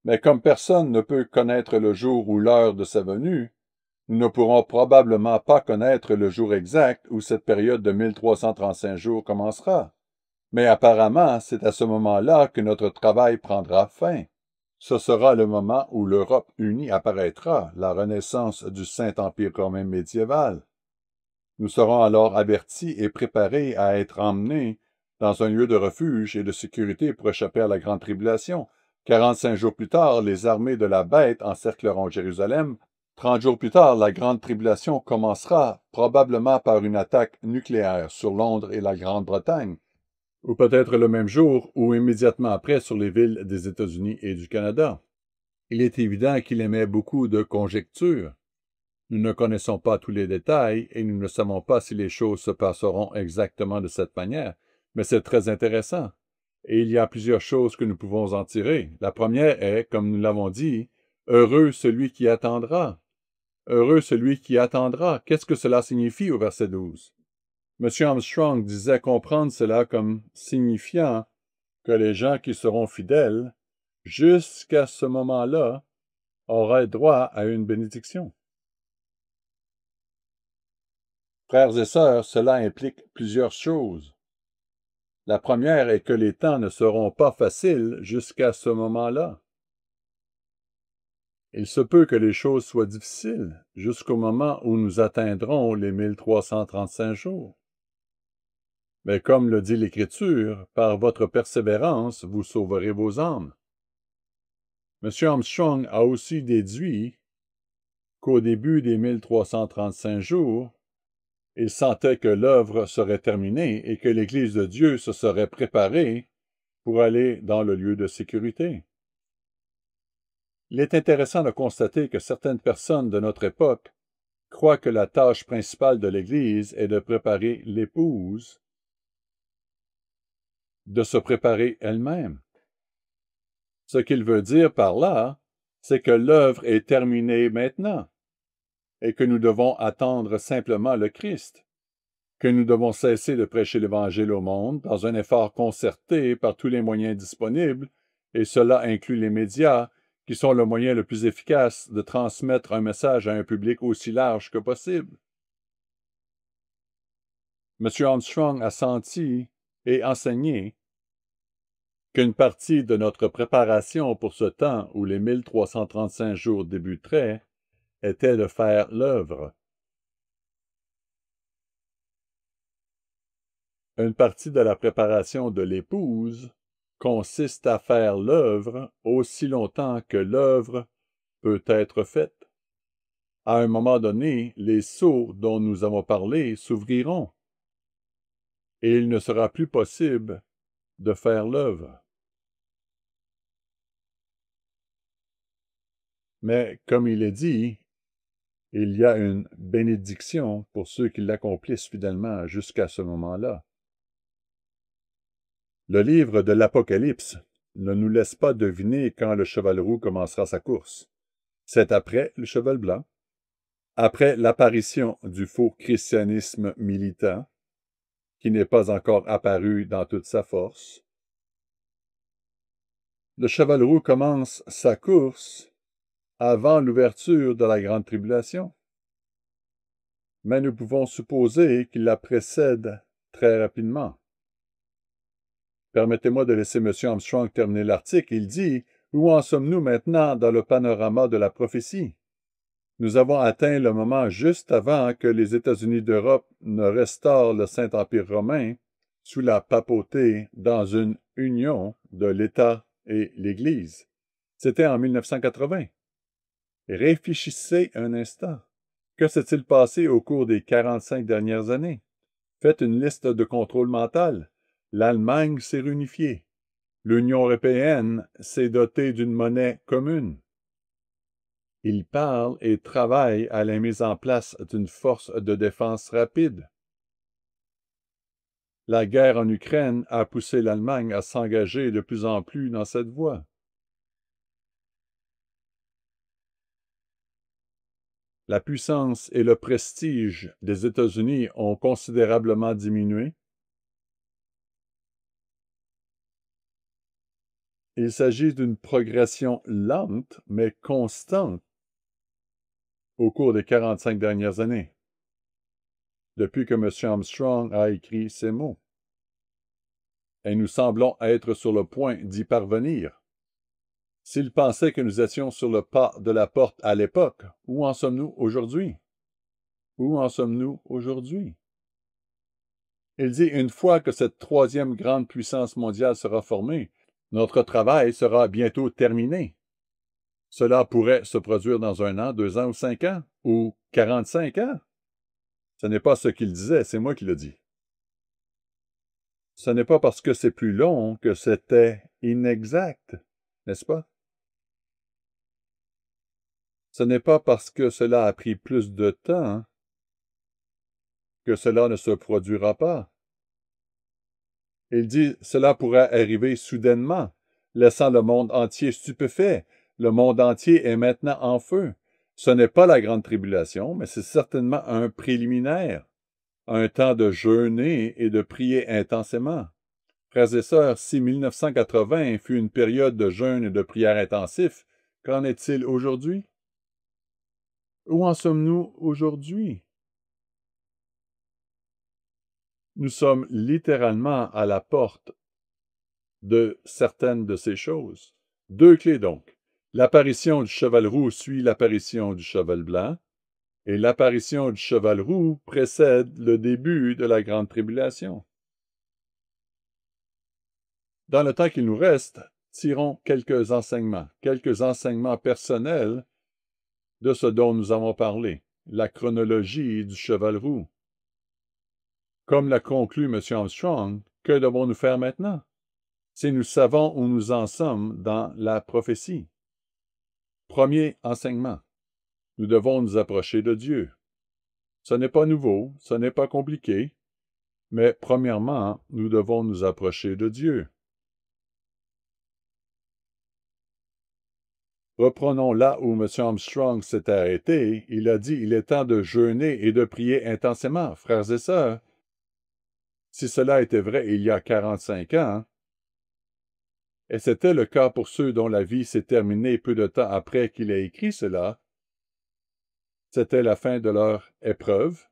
Mais comme personne ne peut connaître le jour ou l'heure de sa venue, nous ne pourrons probablement pas connaître le jour exact où cette période de 1335 jours commencera. Mais apparemment, c'est à ce moment-là que notre travail prendra fin. Ce sera le moment où l'Europe unie apparaîtra, la renaissance du Saint-Empire romain médiéval. Nous serons alors avertis et préparés à être emmenés dans un lieu de refuge et de sécurité pour échapper à la grande tribulation. 45 jours plus tard, les armées de la bête encercleront Jérusalem. 30 jours plus tard, la grande tribulation commencera, probablement par une attaque nucléaire sur Londres et la Grande-Bretagne, ou peut-être le même jour ou immédiatement après sur les villes des États-Unis et du Canada. Il est évident qu'il émet beaucoup de conjectures. Nous ne connaissons pas tous les détails et nous ne savons pas si les choses se passeront exactement de cette manière, mais c'est très intéressant. Et il y a plusieurs choses que nous pouvons en tirer. La première est, comme nous l'avons dit, heureux celui qui attendra. Heureux celui qui attendra. Qu'est-ce que cela signifie au verset 12? M. Armstrong disait comprendre cela comme signifiant que les gens qui seront fidèles, jusqu'à ce moment-là, auraient droit à une bénédiction. Frères et sœurs, cela implique plusieurs choses. La première est que les temps ne seront pas faciles jusqu'à ce moment-là. Il se peut que les choses soient difficiles jusqu'au moment où nous atteindrons les 1335 jours. Mais comme le dit l'Écriture, par votre persévérance, vous sauverez vos âmes. M. Armstrong a aussi déduit qu'au début des 1335 jours, il sentait que l'œuvre serait terminée et que l'Église de Dieu se serait préparée pour aller dans le lieu de sécurité. Il est intéressant de constater que certaines personnes de notre époque croient que la tâche principale de l'Église est de préparer l'épouse, de se préparer elle-même. Ce qu'il veut dire par là, c'est que l'œuvre est terminée maintenant et que nous devons attendre simplement le Christ, que nous devons cesser de prêcher l'Évangile au monde dans un effort concerté par tous les moyens disponibles, et cela inclut les médias, qui sont le moyen le plus efficace de transmettre un message à un public aussi large que possible. M. Armstrong a senti et enseigné qu'une partie de notre préparation pour ce temps où les 1335 jours débuteraient était de faire l'œuvre. Une partie de la préparation de l'épouse consiste à faire l'œuvre aussi longtemps que l'œuvre peut être faite. À un moment donné, les sceaux dont nous avons parlé s'ouvriront, et il ne sera plus possible de faire l'œuvre. Mais, comme il est dit, il y a une bénédiction pour ceux qui l'accomplissent fidèlement jusqu'à ce moment-là. Le livre de l'Apocalypse ne nous laisse pas deviner quand le cheval roux commencera sa course. C'est après le cheval blanc, après l'apparition du faux christianisme militant, qui n'est pas encore apparu dans toute sa force. Le cheval roux commence sa course avant l'ouverture de la grande tribulation. Mais nous pouvons supposer qu'il la précède très rapidement. Permettez-moi de laisser M. Armstrong terminer l'article. Il dit « Où en sommes-nous maintenant dans le panorama de la prophétie? Nous avons atteint le moment juste avant que les États-Unis d'Europe ne restaurent le Saint-Empire romain sous la papauté dans une union de l'État et l'Église. C'était en 1980. Réfléchissez un instant. Que s'est-il passé au cours des 45 dernières années? Faites une liste de contrôle mental. L'Allemagne s'est réunifiée. L'Union européenne s'est dotée d'une monnaie commune. Ils parlent et travaillent à la mise en place d'une force de défense rapide. La guerre en Ukraine a poussé l'Allemagne à s'engager de plus en plus dans cette voie. La puissance et le prestige des États-Unis ont considérablement diminué. Il s'agit d'une progression lente mais constante au cours des 45 dernières années, depuis que M. Armstrong a écrit ces mots. Et nous semblons être sur le point d'y parvenir. S'il pensait que nous étions sur le pas de la porte à l'époque, où en sommes-nous aujourd'hui? Où en sommes-nous aujourd'hui? Il dit, une fois que cette troisième grande puissance mondiale sera formée, notre travail sera bientôt terminé. Cela pourrait se produire dans 1 an, 2 ans ou 5 ans, ou 45 ans. Ce n'est pas ce qu'il disait, c'est moi qui le dis. Ce n'est pas parce que c'est plus long que c'était inexact, n'est-ce pas? Ce n'est pas parce que cela a pris plus de temps que cela ne se produira pas. Il dit, cela pourrait arriver soudainement, laissant le monde entier stupéfait. Le monde entier est maintenant en feu. Ce n'est pas la grande tribulation, mais c'est certainement un préliminaire, un temps de jeûner et de prier intensément. Frères et sœurs, si 1980 fut une période de jeûne et de prière intensif, qu'en est-il aujourd'hui? Où en sommes-nous aujourd'hui? Nous sommes littéralement à la porte de certaines de ces choses. 2 clés donc. L'apparition du cheval roux suit l'apparition du cheval blanc, et l'apparition du cheval roux précède le début de la grande tribulation. Dans le temps qu'il nous reste, tirons quelques enseignements personnels de ce dont nous avons parlé, la chronologie du cheval roux. Comme l'a conclu M. Armstrong, que devons-nous faire maintenant? Si nous savons où nous en sommes dans la prophétie. Premier enseignement. Nous devons nous approcher de Dieu. Ce n'est pas nouveau, ce n'est pas compliqué, mais premièrement, nous devons nous approcher de Dieu. Reprenons là où M. Armstrong s'est arrêté. Il a dit, il est temps de jeûner et de prier intensément, frères et sœurs. Si cela était vrai il y a 45 ans, et c'était le cas pour ceux dont la vie s'est terminée peu de temps après qu'il ait écrit cela, c'était la fin de leur épreuve.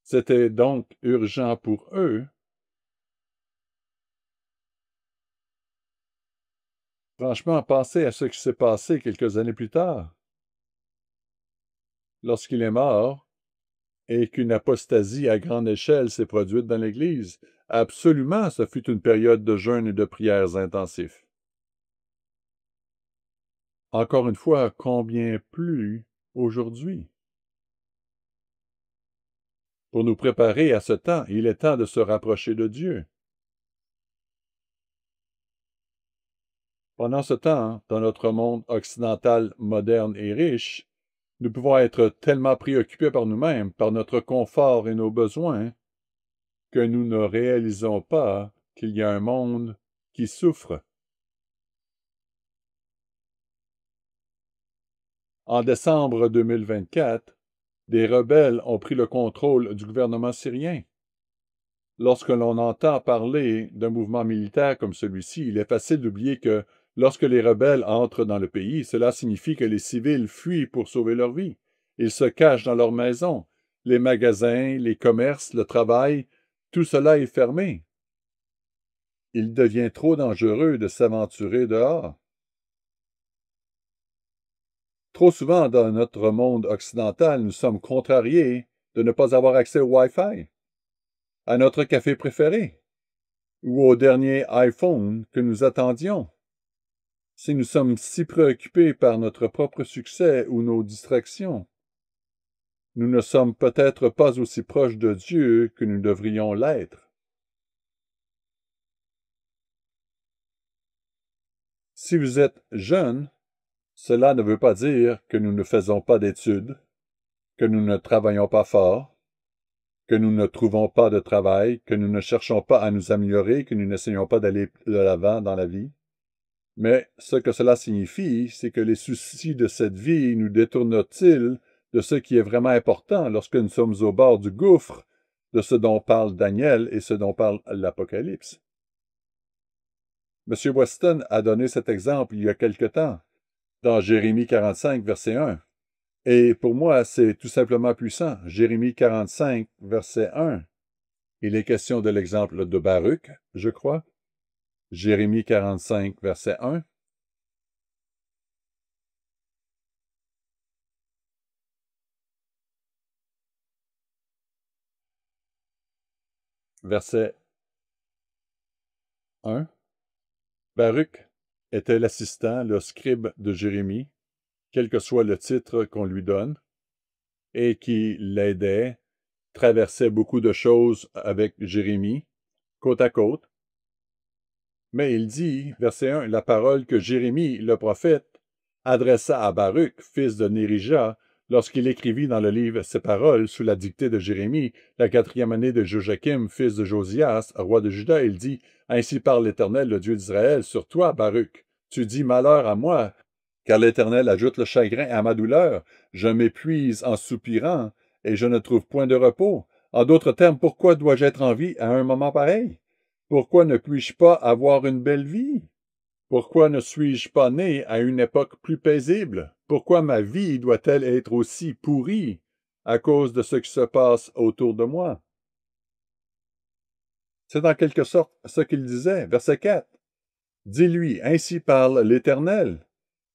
C'était donc urgent pour eux. Franchement, pensez à ce qui s'est passé quelques années plus tard. Lorsqu'il est mort et qu'une apostasie à grande échelle s'est produite dans l'Église, absolument, ce fut une période de jeûne et de prières intensifs. Encore une fois, combien plus aujourd'hui? Pour nous préparer à ce temps, il est temps de se rapprocher de Dieu. Pendant ce temps, dans notre monde occidental moderne et riche, nous pouvons être tellement préoccupés par nous-mêmes, par notre confort et nos besoins, que nous ne réalisons pas qu'il y a un monde qui souffre. En décembre 2024, des rebelles ont pris le contrôle du gouvernement syrien. Lorsque l'on entend parler d'un mouvement militaire comme celui-ci, il est facile d'oublier que lorsque les rebelles entrent dans le pays, cela signifie que les civils fuient pour sauver leur vie. Ils se cachent dans leurs maisons. Les magasins, les commerces, le travail, tout cela est fermé. Il devient trop dangereux de s'aventurer dehors. Trop souvent, dans notre monde occidental, nous sommes contrariés de ne pas avoir accès au Wi-Fi. à notre café préféré ou au dernier iPhone que nous attendions. Si nous sommes si préoccupés par notre propre succès ou nos distractions, nous ne sommes peut-être pas aussi proches de Dieu que nous devrions l'être. Si vous êtes jeune, cela ne veut pas dire que nous ne faisons pas d'études, que nous ne travaillons pas fort, que nous ne trouvons pas de travail, que nous ne cherchons pas à nous améliorer, que nous n'essayons pas d'aller de l'avant dans la vie. Mais ce que cela signifie, c'est que les soucis de cette vie nous détournent-ils de ce qui est vraiment important lorsque nous sommes au bord du gouffre, de ce dont parle Daniel et ce dont parle l'Apocalypse. M. Weston a donné cet exemple il y a quelque temps, dans Jérémie 45, verset 1. Et pour moi, c'est tout simplement puissant. Jérémie 45, verset 1. Il est question de l'exemple de Baruch, je crois. Jérémie 45, verset 1. Verset 1. Baruch était l'assistant, le scribe de Jérémie, quel que soit le titre qu'on lui donne, et qui l'aidait, traversait beaucoup de choses avec Jérémie, côte à côte. Mais il dit, verset 1, la parole que Jérémie, le prophète, adressa à Baruch, fils de Nérija, lorsqu'il écrivit dans le livre ces paroles sous la dictée de Jérémie, la 4e année de Joachim, fils de Josias, roi de Juda, il dit, ainsi parle l'Éternel, le Dieu d'Israël, sur toi, Baruch. Tu dis malheur à moi, car l'Éternel ajoute le chagrin à ma douleur. Je m'épuise en soupirant, et je ne trouve point de repos. En d'autres termes, pourquoi dois-je être en vie à un moment pareil? Pourquoi ne puis-je pas avoir une belle vie? Pourquoi ne suis-je pas né à une époque plus paisible? Pourquoi ma vie doit-elle être aussi pourrie à cause de ce qui se passe autour de moi? C'est en quelque sorte ce qu'il disait, verset 4. Dis-lui, ainsi parle l'Éternel.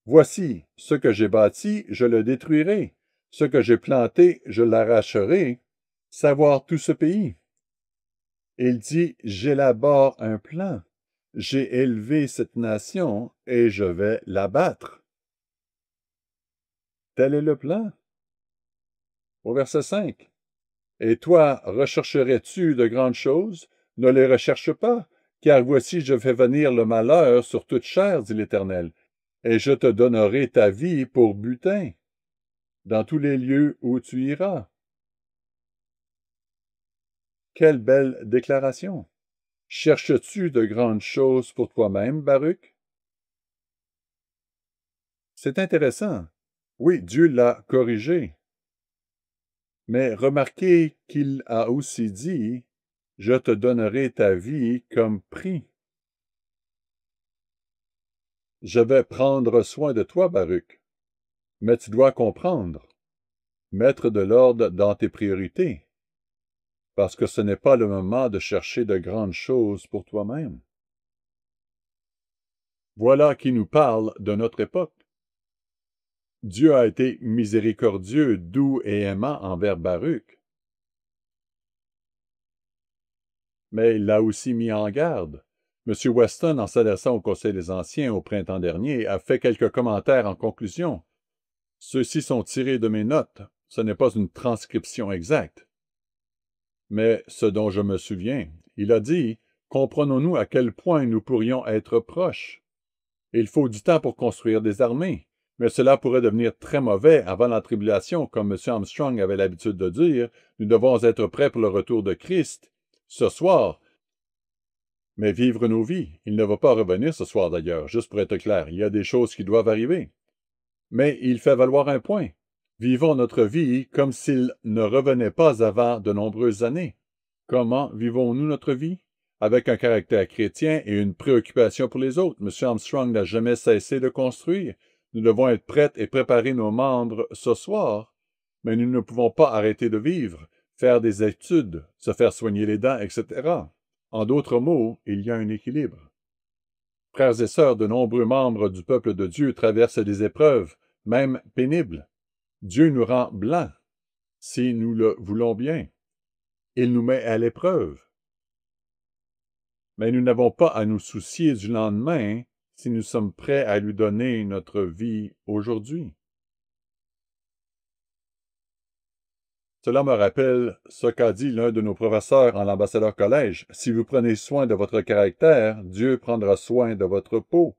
Voici, ce que j'ai bâti, je le détruirai. Ce que j'ai planté, je l'arracherai. Savoir tout ce pays. Il dit, j'élabore un plan. J'ai élevé cette nation et je vais l'abattre. Tel est le plan. Au verset 5. Et toi, rechercherais-tu de grandes choses? Ne les recherche pas, car voici je fais venir le malheur sur toute chair, dit l'Éternel, et je te donnerai ta vie pour butin, dans tous les lieux où tu iras. Quelle belle déclaration! Cherches-tu de grandes choses pour toi-même, Baruch? C'est intéressant. Oui, Dieu l'a corrigé. Mais remarquez qu'il a aussi dit, « Je te donnerai ta vie comme prix. » Je vais prendre soin de toi, Baruch. Mais tu dois comprendre, mettre de l'ordre dans tes priorités, parce que ce n'est pas le moment de chercher de grandes choses pour toi-même. Voilà qui nous parle de notre époque. Dieu a été miséricordieux, doux et aimant envers Baruch. Mais il l'a aussi mis en garde. M. Weston, en s'adressant au Conseil des Anciens au printemps dernier, a fait quelques commentaires en conclusion. Ceux-ci sont tirés de mes notes. Ce n'est pas une transcription exacte. Mais ce dont je me souviens, il a dit, « Comprenons-nous à quel point nous pourrions être proches. Il faut du temps pour construire des armées. Mais cela pourrait devenir très mauvais avant la tribulation, comme M. Armstrong avait l'habitude de dire. Nous devons être prêts pour le retour de Christ. Ce soir, mais vivre nos vies. Il ne va pas revenir ce soir d'ailleurs, juste pour être clair. Il y a des choses qui doivent arriver. Mais il fait valoir un point. Vivons notre vie comme s'il ne revenait pas avant de nombreuses années. Comment vivons-nous notre vie? Avec un caractère chrétien et une préoccupation pour les autres. M. Armstrong n'a jamais cessé de construire. Nous devons être prêts et préparer nos membres ce soir, mais nous ne pouvons pas arrêter de vivre, faire des études, se faire soigner les dents, etc. En d'autres mots, il y a un équilibre. Frères et sœurs, de nombreux membres du peuple de Dieu traversent des épreuves, même pénibles. Dieu nous rend blancs, si nous le voulons bien. Il nous met à l'épreuve. Mais nous n'avons pas à nous soucier du lendemain si nous sommes prêts à lui donner notre vie aujourd'hui. Cela me rappelle ce qu'a dit l'un de nos professeurs en l'ambassadeur collège. Si vous prenez soin de votre caractère, Dieu prendra soin de votre peau.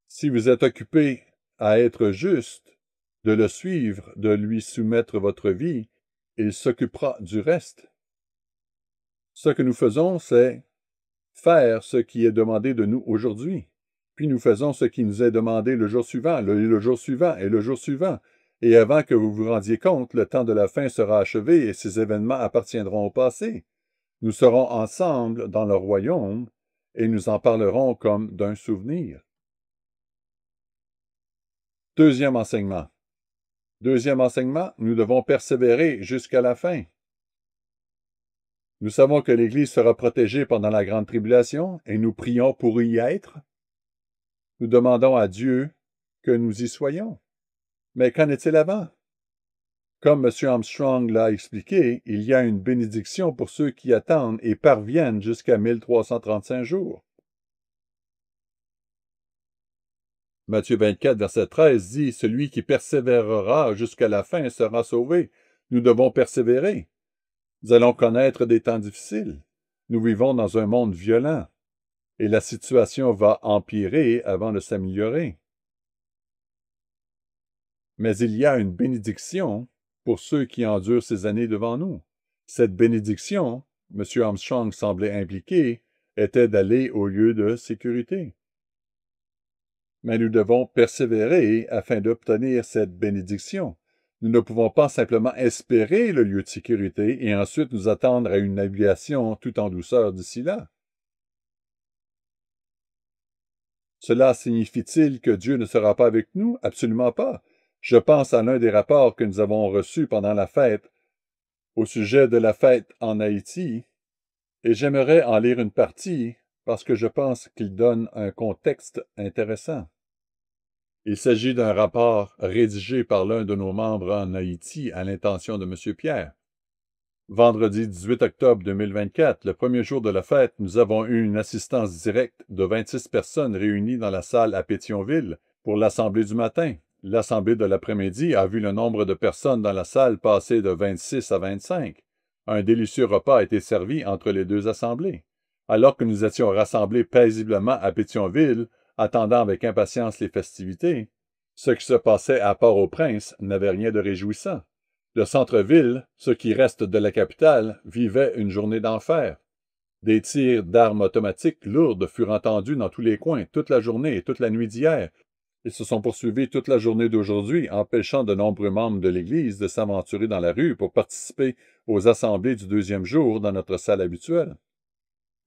Si vous êtes occupé à être juste, de le suivre, de lui soumettre votre vie, il s'occupera du reste. Ce que nous faisons, c'est faire ce qui est demandé de nous aujourd'hui. Puis nous faisons ce qui nous est demandé le jour suivant, le jour suivant et le jour suivant. Et avant que vous vous rendiez compte, le temps de la fin sera achevé et ces événements appartiendront au passé. Nous serons ensemble dans le royaume et nous en parlerons comme d'un souvenir. Deuxième enseignement. Nous devons persévérer jusqu'à la fin. Nous savons que l'Église sera protégée pendant la grande tribulation et nous prions pour y être. Nous demandons à Dieu que nous y soyons. Mais qu'en est-il avant? Comme M. Armstrong l'a expliqué, il y a une bénédiction pour ceux qui attendent et parviennent jusqu'à 1335 jours. Matthieu 24, verset 13 dit « Celui qui persévérera jusqu'à la fin sera sauvé. » Nous devons persévérer. Nous allons connaître des temps difficiles. Nous vivons dans un monde violent. Et la situation va empirer avant de s'améliorer. Mais il y a une bénédiction pour ceux qui endurent ces années devant nous. Cette bénédiction, M. Armstrong semblait impliquer, était d'aller au lieu de sécurité. Mais nous devons persévérer afin d'obtenir cette bénédiction. Nous ne pouvons pas simplement espérer le lieu de sécurité et ensuite nous attendre à une navigation tout en douceur d'ici là. Cela signifie-t-il que Dieu ne sera pas avec nous? Absolument pas. Je pense à l'un des rapports que nous avons reçus pendant la fête au sujet de la fête en Haïti, et j'aimerais en lire une partie parce que je pense qu'il donne un contexte intéressant. Il s'agit d'un rapport rédigé par l'un de nos membres en Haïti à l'intention de M. Pierre. Vendredi 18 octobre 2024, le premier jour de la fête, nous avons eu une assistance directe de 26 personnes réunies dans la salle à Pétionville pour l'assemblée du matin. L'assemblée de l'après-midi a vu le nombre de personnes dans la salle passer de 26 à 25. Un délicieux repas a été servi entre les deux assemblées. Alors que nous étions rassemblés paisiblement à Pétionville, attendant avec impatience les festivités, ce qui se passait à Port-au-Prince n'avait rien de réjouissant. Le centre-ville, ce qui reste de la capitale, vivait une journée d'enfer. Des tirs d'armes automatiques lourdes furent entendus dans tous les coins, toute la journée et toute la nuit d'hier. Ils se sont poursuivis toute la journée d'aujourd'hui, empêchant de nombreux membres de l'Église de s'aventurer dans la rue pour participer aux assemblées du deuxième jour dans notre salle habituelle.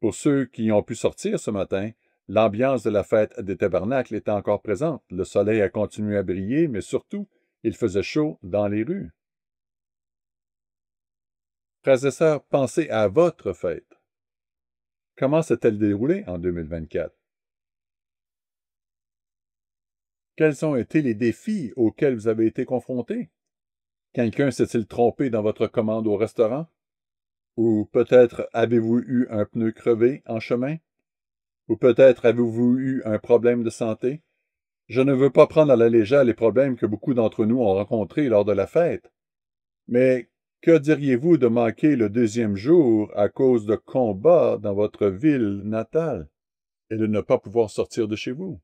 Pour ceux qui ont pu sortir ce matin, l'ambiance de la fête des tabernacles était encore présente. Le soleil a continué à briller, mais surtout, il faisait chaud dans les rues. Frères et sœurs, pensez à votre fête. Comment s'est-elle déroulée en 2024? Quels ont été les défis auxquels vous avez été confrontés? Quelqu'un s'est-il trompé dans votre commande au restaurant? Ou peut-être avez-vous eu un pneu crevé en chemin? Ou peut-être avez-vous eu un problème de santé? Je ne veux pas prendre à la légère les problèmes que beaucoup d'entre nous ont rencontrés lors de la fête. Mais que diriez-vous de manquer le deuxième jour à cause de combats dans votre ville natale et de ne pas pouvoir sortir de chez vous?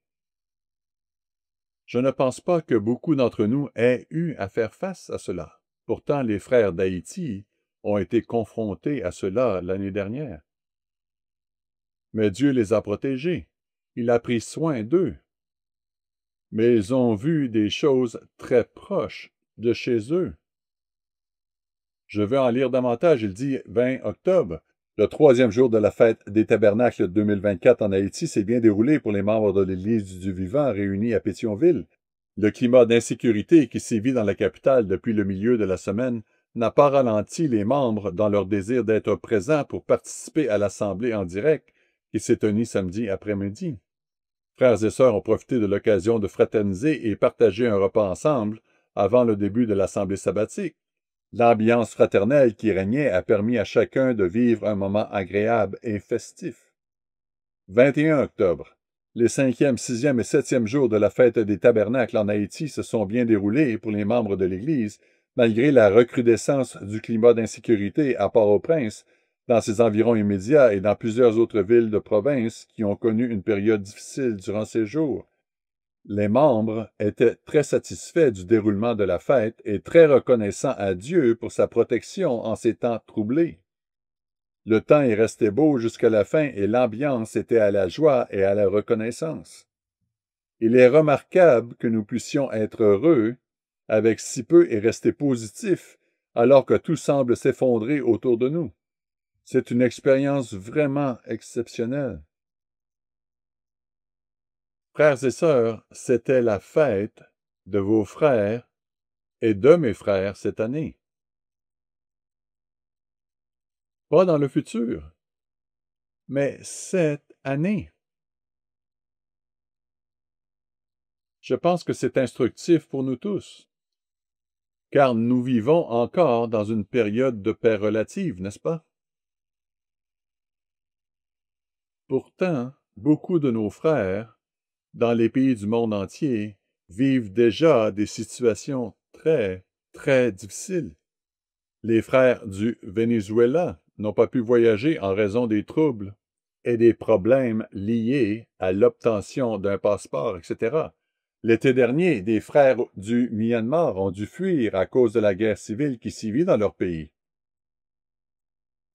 Je ne pense pas que beaucoup d'entre nous aient eu à faire face à cela. Pourtant, les frères d'Haïti ont été confrontés à cela l'année dernière. Mais Dieu les a protégés. Il a pris soin d'eux. Mais ils ont vu des choses très proches de chez eux. Je veux en lire davantage. Il dit 20 octobre. Le troisième jour de la fête des tabernacles 2024 en Haïti s'est bien déroulé pour les membres de l'Église du Dieu vivant réunis à Pétionville. Le climat d'insécurité qui sévit dans la capitale depuis le milieu de la semaine n'a pas ralenti les membres dans leur désir d'être présents pour participer à l'assemblée en direct qui s'est tenue samedi après-midi. Frères et sœurs ont profité de l'occasion de fraterniser et partager un repas ensemble avant le début de l'assemblée sabbatique. L'ambiance fraternelle qui régnait a permis à chacun de vivre un moment agréable et festif. 21 octobre. Les 5e, 6e et 7e jours de la fête des tabernacles en Haïti se sont bien déroulés pour les membres de l'Église, malgré la recrudescence du climat d'insécurité à Port-au-Prince, dans ses environs immédiats et dans plusieurs autres villes de province qui ont connu une période difficile durant ces jours. Les membres étaient très satisfaits du déroulement de la fête et très reconnaissants à Dieu pour sa protection en ces temps troublés. Le temps est resté beau jusqu'à la fin et l'ambiance était à la joie et à la reconnaissance. Il est remarquable que nous puissions être heureux avec si peu et rester positifs alors que tout semble s'effondrer autour de nous. C'est une expérience vraiment exceptionnelle. Frères et sœurs, c'était la fête de vos frères et de mes frères cette année. Pas dans le futur, mais cette année. Je pense que c'est instructif pour nous tous, car nous vivons encore dans une période de paix relative, n'est-ce pas? Pourtant, beaucoup de nos frères, dans les pays du monde entier, vivent déjà des situations très, très difficiles. Les frères du Venezuela n'ont pas pu voyager en raison des troubles et des problèmes liés à l'obtention d'un passeport, etc. L'été dernier, des frères du Myanmar ont dû fuir à cause de la guerre civile qui sévit dans leur pays.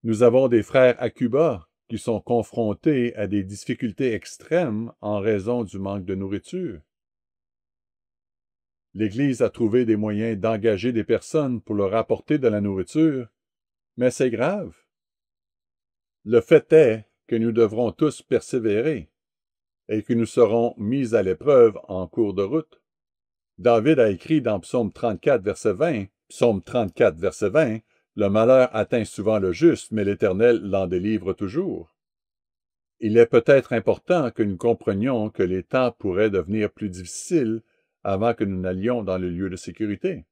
Nous avons des frères à Cuba qui sont confrontés à des difficultés extrêmes en raison du manque de nourriture. L'Église a trouvé des moyens d'engager des personnes pour leur apporter de la nourriture, mais c'est grave. Le fait est que nous devrons tous persévérer et que nous serons mis à l'épreuve en cours de route. David a écrit dans Psaume 34, verset 20, Psaume 34, verset 20, « Le malheur atteint souvent le juste, mais l'Éternel l'en délivre toujours. » Il est peut-être important que nous comprenions que les temps pourraient devenir plus difficiles avant que nous n'allions dans le lieu de sécurité.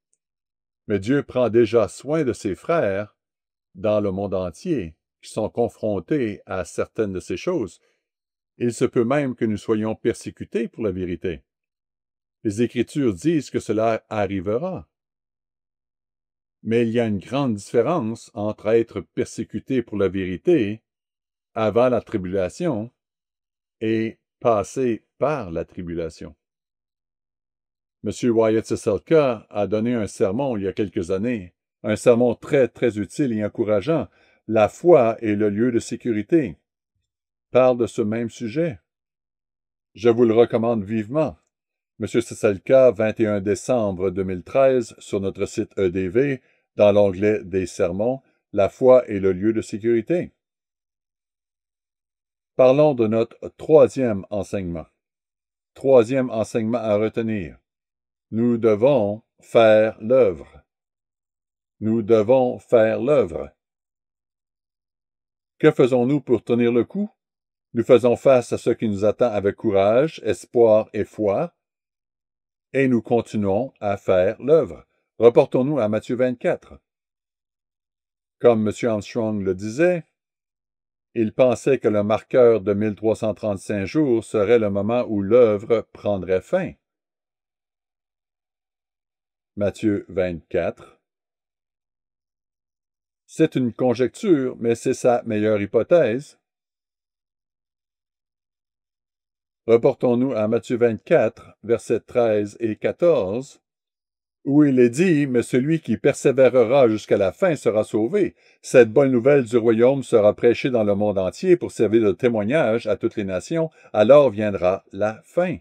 Mais Dieu prend déjà soin de ses frères dans le monde entier qui sont confrontés à certaines de ces choses. Il se peut même que nous soyons persécutés pour la vérité. Les Écritures disent que cela arrivera. Mais il y a une grande différence entre être persécuté pour la vérité avant la tribulation et passer par la tribulation. M. Wyatt Seselka a donné un sermon il y a quelques années, un sermon très, très utile et encourageant, « La foi est le lieu de sécurité », parle de ce même sujet. Je vous le recommande vivement. M. Seselka, 21 décembre 2013, sur notre site EDV, dans l'onglet des sermons, « La foi est le lieu de sécurité ». Parlons de notre troisième enseignement. Troisième enseignement à retenir. Nous devons faire l'œuvre. Nous devons faire l'œuvre. Que faisons-nous pour tenir le coup? Nous faisons face à ce qui nous attend avec courage, espoir et foi, et nous continuons à faire l'œuvre. Reportons-nous à Matthieu 24. Comme M. Armstrong le disait, il pensait que le marqueur de 1335 jours serait le moment où l'œuvre prendrait fin. Matthieu 24. C'est une conjecture, mais c'est sa meilleure hypothèse. Reportons-nous à Matthieu 24, versets 13 et 14, où il est dit « Mais celui qui persévérera jusqu'à la fin sera sauvé. Cette bonne nouvelle du royaume sera prêchée dans le monde entier pour servir de témoignage à toutes les nations. Alors viendra la fin. »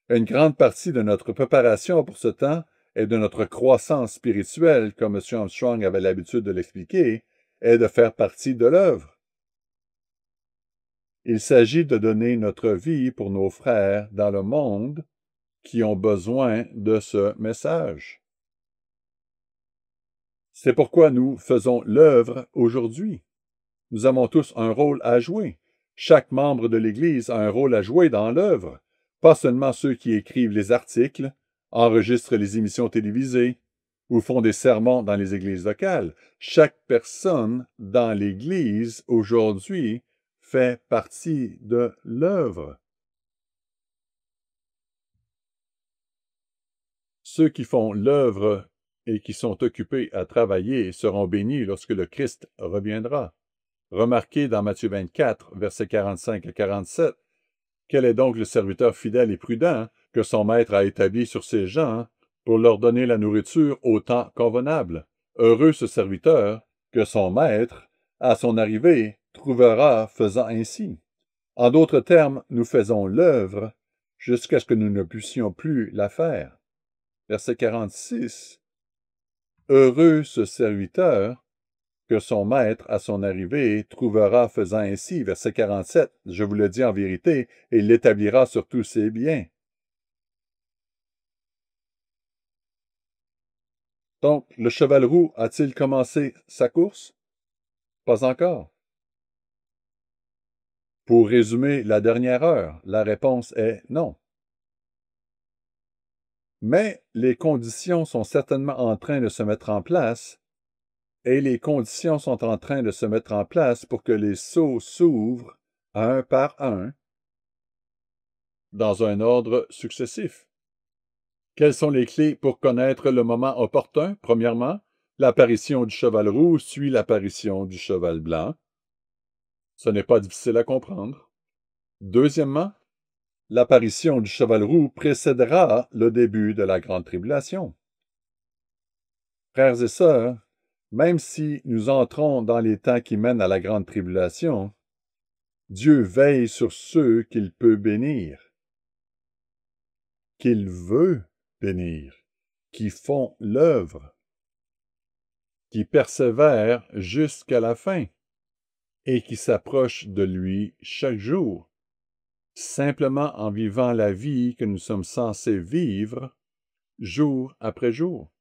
Une grande partie de notre préparation pour ce temps et de notre croissance spirituelle, comme M. Armstrong avait l'habitude de l'expliquer, est de faire partie de l'œuvre. Il s'agit de donner notre vie pour nos frères dans le monde qui ont besoin de ce message. C'est pourquoi nous faisons l'œuvre aujourd'hui. Nous avons tous un rôle à jouer. Chaque membre de l'Église a un rôle à jouer dans l'œuvre, pas seulement ceux qui écrivent les articles, enregistrent les émissions télévisées, ou font des sermons dans les églises locales. Chaque personne dans l'Église aujourd'hui fait partie de l'œuvre. Ceux qui font l'œuvre et qui sont occupés à travailler seront bénis lorsque le Christ reviendra. Remarquez dans Matthieu 24, versets 45 à 47, quel est donc le serviteur fidèle et prudent que son maître a établi sur ses gens pour leur donner la nourriture au temps convenable? Heureux ce serviteur que son maître, à son arrivée, trouvera faisant ainsi. En d'autres termes, nous faisons l'œuvre jusqu'à ce que nous ne puissions plus la faire. Verset 46. Heureux ce serviteur que son maître, à son arrivée, trouvera faisant ainsi. Verset 47. Je vous le dis en vérité, et il l'établira sur tous ses biens. Donc, le cheval roux a-t-il commencé sa course? Pas encore. Pour résumer la dernière heure, la réponse est non. Mais les conditions sont certainement en train de se mettre en place, et les conditions sont en train de se mettre en place pour que les seaux s'ouvrent un par un, dans un ordre successif. Quelles sont les clés pour connaître le moment opportun? Premièrement, l'apparition du cheval roux suit l'apparition du cheval blanc. Ce n'est pas difficile à comprendre. Deuxièmement, l'apparition du cheval roux précédera le début de la grande tribulation. Frères et sœurs, même si nous entrons dans les temps qui mènent à la grande tribulation, Dieu veille sur ceux qu'il peut bénir, qu'il veut bénir, qui font l'œuvre, qui persévèrent jusqu'à la fin et qui s'approchent de lui chaque jour, simplement en vivant la vie que nous sommes censés vivre jour après jour.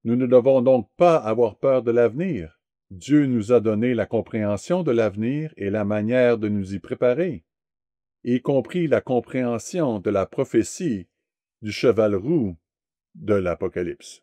Nous ne devons donc pas avoir peur de l'avenir. Dieu nous a donné la compréhension de l'avenir et la manière de nous y préparer, y compris la compréhension de la prophétie du cheval roux de l'Apocalypse.